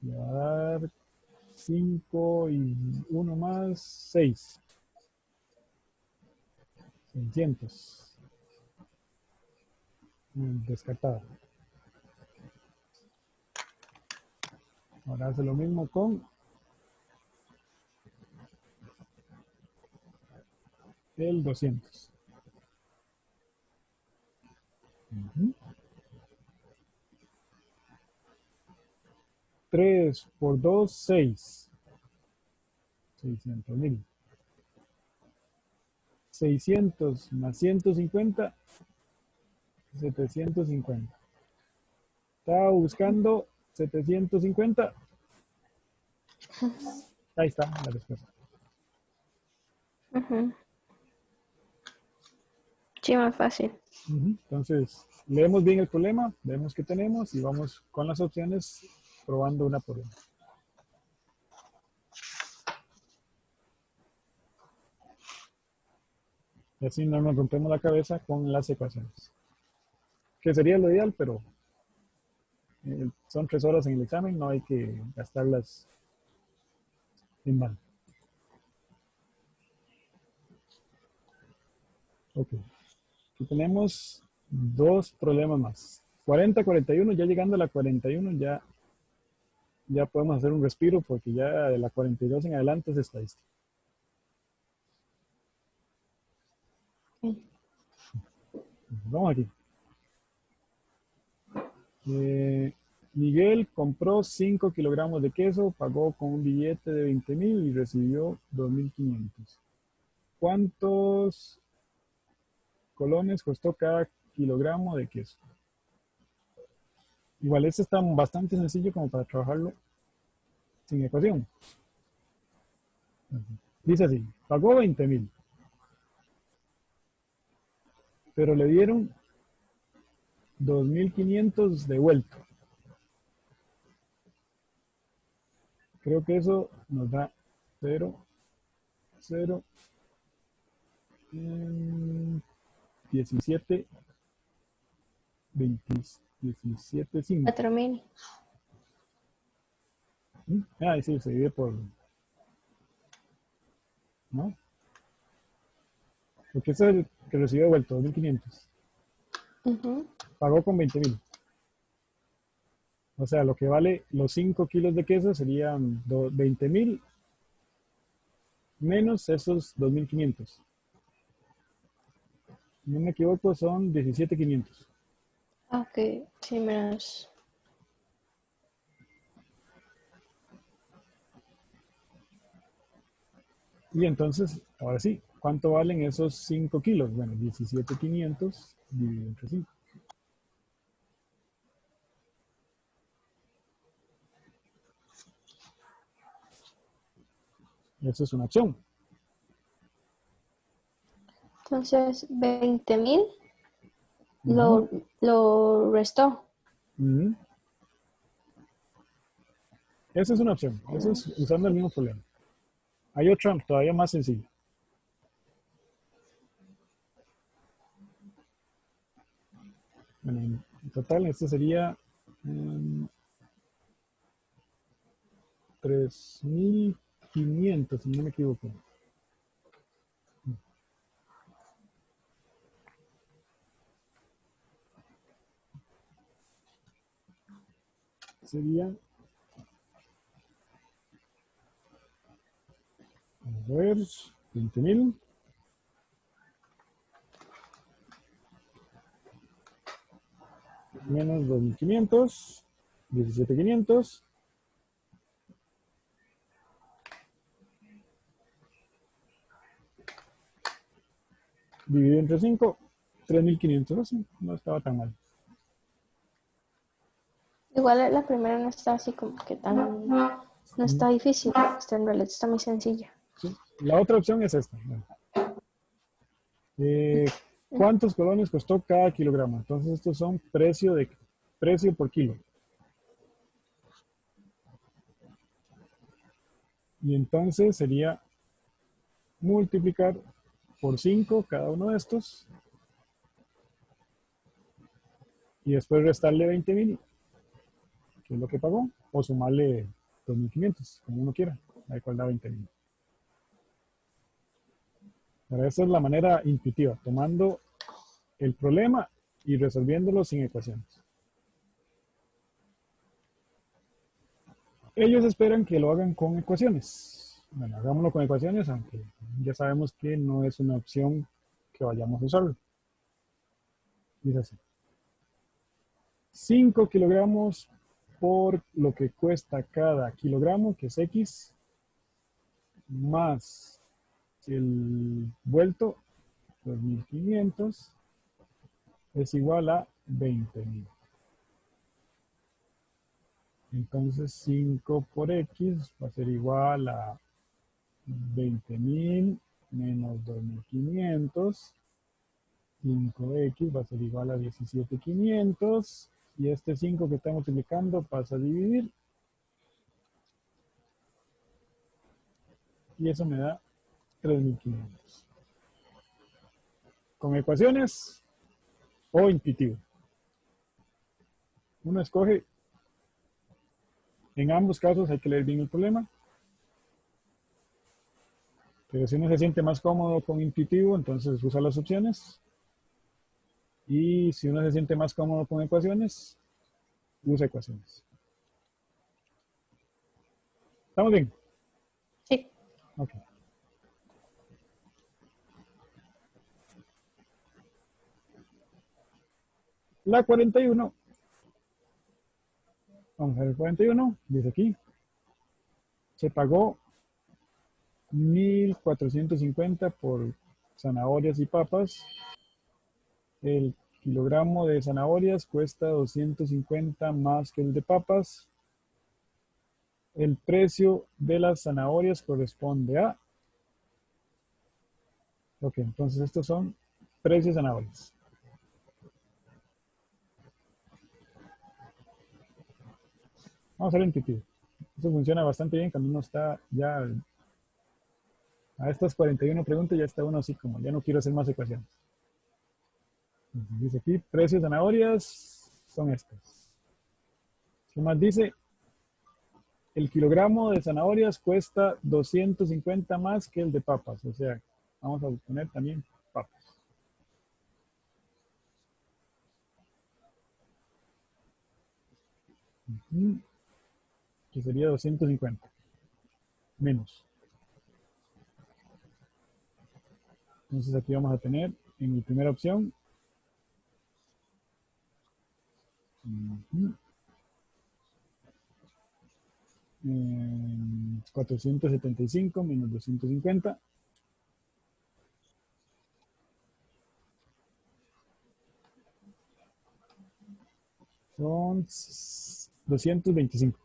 le va a dar 5 y 1 más 6. 600. Descartado. Ahora hace lo mismo con el 200. 3 por 2, 6. 600,000. 600 más 150, 750. Estaba buscando 750. Ahí está la respuesta. Sí, más fácil. Entonces, leemos bien el problema, vemos qué tenemos y vamos con las opciones probando una por una. Y así no nos rompemos la cabeza con las ecuaciones. Que sería lo ideal, pero son 3 horas en el examen, no hay que gastarlas en vano. Ok. Aquí tenemos 2 problemas más. 40, 41, ya llegando a la 41 ya podemos hacer un respiro porque ya de la 42 en adelante es estadística. Vamos aquí. Miguel compró 5 kilogramos de queso, pagó con un billete de 20,000 y recibió 2,500. ¿Cuántos colones costó cada kilogramo de queso? Igual este está bastante sencillo como para trabajarlo sin ecuación. Dice así, pagó 20,000, pero le dieron 2,500 de vuelta. Creo que eso nos da 0, 0, 17, 20, 17, 5. 4,000. Ah, sí, se divide por... ¿no? Porque eso es el que recibió de vuelta, 2,500. Pagó con 20,000. O sea, lo que vale los 5 kilos de queso serían 20,000 menos esos 2,500. No me equivoco, son 17,500. Ok, sí, menos. Y entonces, ahora sí, ¿cuánto valen esos 5 kilos? Bueno, 17,500 dividido entre 5. Eso es una opción. Entonces, 20,000 lo restó. Esa es una opción. Eso es usando el mismo problema. Hay otra todavía más sencilla. Bueno, en total, este sería 3,500, si no me equivoco. Sería, vamos a ver, 20,000 menos 2,500, 17,500. Dividido entre 5, 3,500. Así, no estaba tan mal. Igual la primera no está así como que tan... No está difícil. Esta en realidad está muy sencilla. Sí. La otra opción es esta. ¿Cuántos colones costó cada kilogramo? Entonces estos son precio por kilo. Y entonces sería multiplicar por 5 cada uno de estos. Y después restarle 20,000 que es lo que pagó, o sumarle 2.500, como uno quiera, la cual da 20.000. Pero esa es la manera intuitiva, tomando el problema y resolviéndolo sin ecuaciones. Ellos esperan que lo hagan con ecuaciones. Bueno, hagámoslo con ecuaciones, aunque ya sabemos que no es una opción que vayamos a usar. Dice así. 5 kilogramos por lo que cuesta cada kilogramo, que es X, más el vuelto, 2.500, es igual a 20.000. Entonces 5 por X va a ser igual a 20.000 menos 2.500. 5X va a ser igual a 17.500. Y este 5 que está multiplicando pasa a dividir. Y eso me da 3.500. Con ecuaciones o intuitivo. Uno escoge. En ambos casos hay que leer bien el problema. Pero si uno se siente más cómodo con intuitivo, entonces usa las opciones. Y si uno se siente más cómodo con ecuaciones, usa ecuaciones. ¿Estamos bien? Sí. Ok. La 41. Vamos a ver el 41. Dice aquí. Se pagó 1.450 por zanahorias y papas. El kilogramo de zanahorias cuesta 250 más que el de papas. El precio de las zanahorias corresponde a... Ok, entonces estos son precios de zanahorias. Vamos a ver intuitivo. Esto funciona bastante bien cuando uno está ya... A estas 41 preguntas ya está uno así como, ya no quiero hacer más ecuaciones. Dice aquí, precios de zanahorias son estos. ¿Qué más dice? El kilogramo de zanahorias cuesta 250 más que el de papas. O sea, vamos a poner también papas. Que sería 250 menos. Entonces aquí vamos a tener en mi primera opción 475 menos 250. Son 225.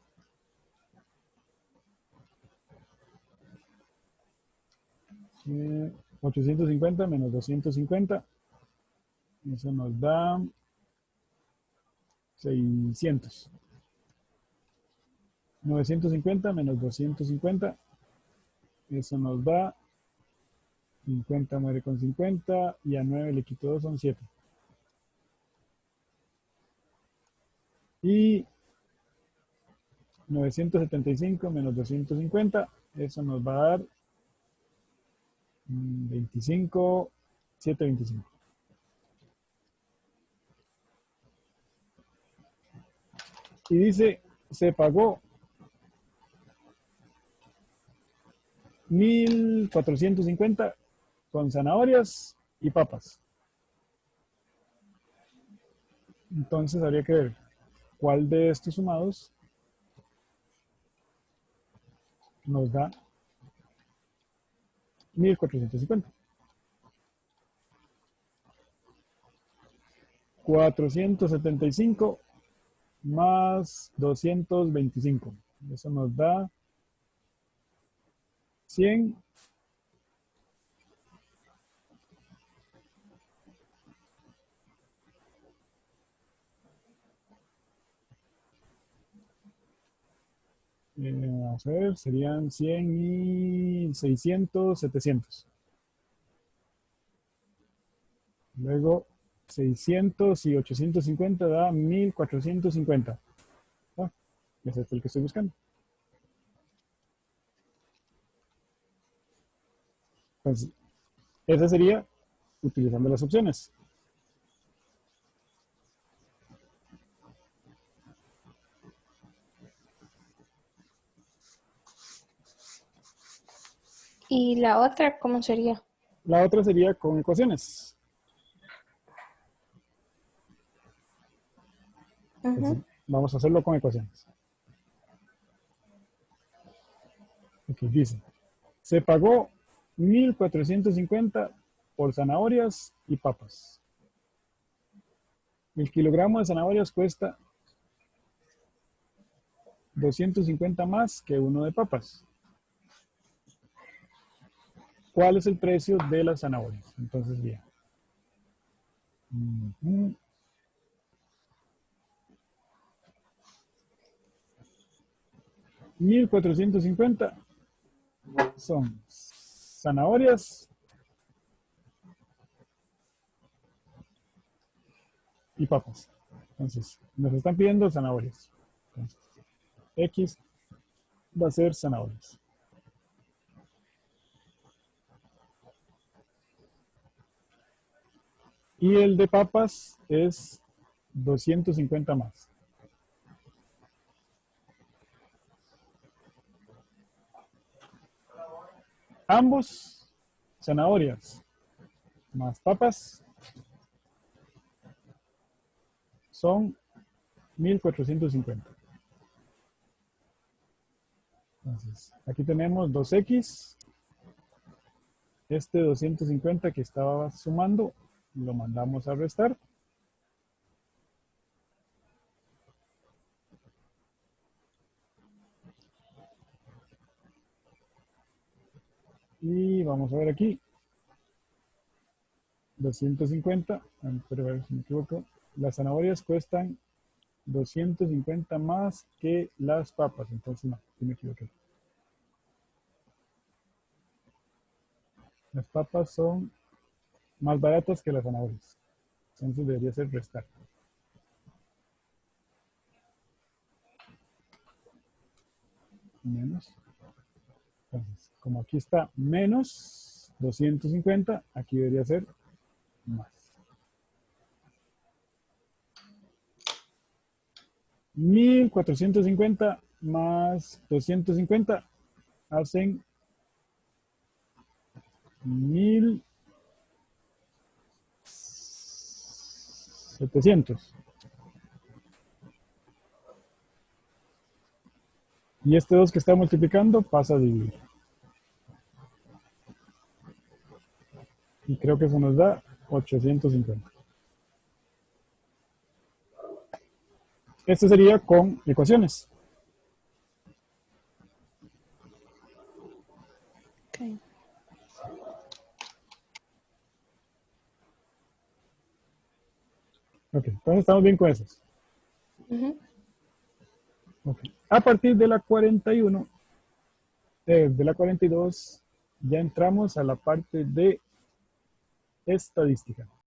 Eh, 850 menos 250. Eso nos da 600. 950 menos 250. Eso nos da 50 muere con 50. Y a 9 le quito 2, son 7. Y 975 menos 250. Eso nos va a dar 25, 725. Y dice, se pagó 1.450 con zanahorias y papas. Entonces habría que ver cuál de estos sumados nos da 1.450. 475 más 225. Eso nos da 100. Vamos a ver, serían 100 y 600, 700. Luego 600 y 850 da 1.450. ¿Ah? Es este el que estoy buscando. Entonces, esa sería utilizando las opciones. ¿Y la otra cómo sería? La otra sería con ecuaciones. Entonces, vamos a hacerlo con ecuaciones. Aquí dice, se pagó 1.450 por zanahorias y papas. El kilogramo de zanahorias cuesta 250 más que uno de papas. ¿Cuál es el precio de las zanahorias? Entonces, bien. 1.450 son zanahorias y papas. Entonces, nos están pidiendo zanahorias. Entonces, X va a ser zanahorias. Y el de papas es 250 más. Ambos, zanahorias más papas, son 1.450. Entonces, aquí tenemos 2X. Este 250 que estaba sumando, lo mandamos a restar. Y vamos a ver aquí. 250, pero a ver si me equivoco. Las zanahorias cuestan 250 más que las papas. Entonces, no, sí me equivoqué. Las papas son más baratas que las zanahorias. Entonces debería ser restar. Menos. Entonces, como aquí está menos 250, aquí debería ser más. 1.450 más 250 hacen 1.700. Y este 2 que está multiplicando pasa a dividir. Y creo que eso nos da 850. Este sería con ecuaciones. Okay. Ok, entonces estamos bien con esos. Okay. A partir de la 41, de la 42, ya entramos a la parte de estadística.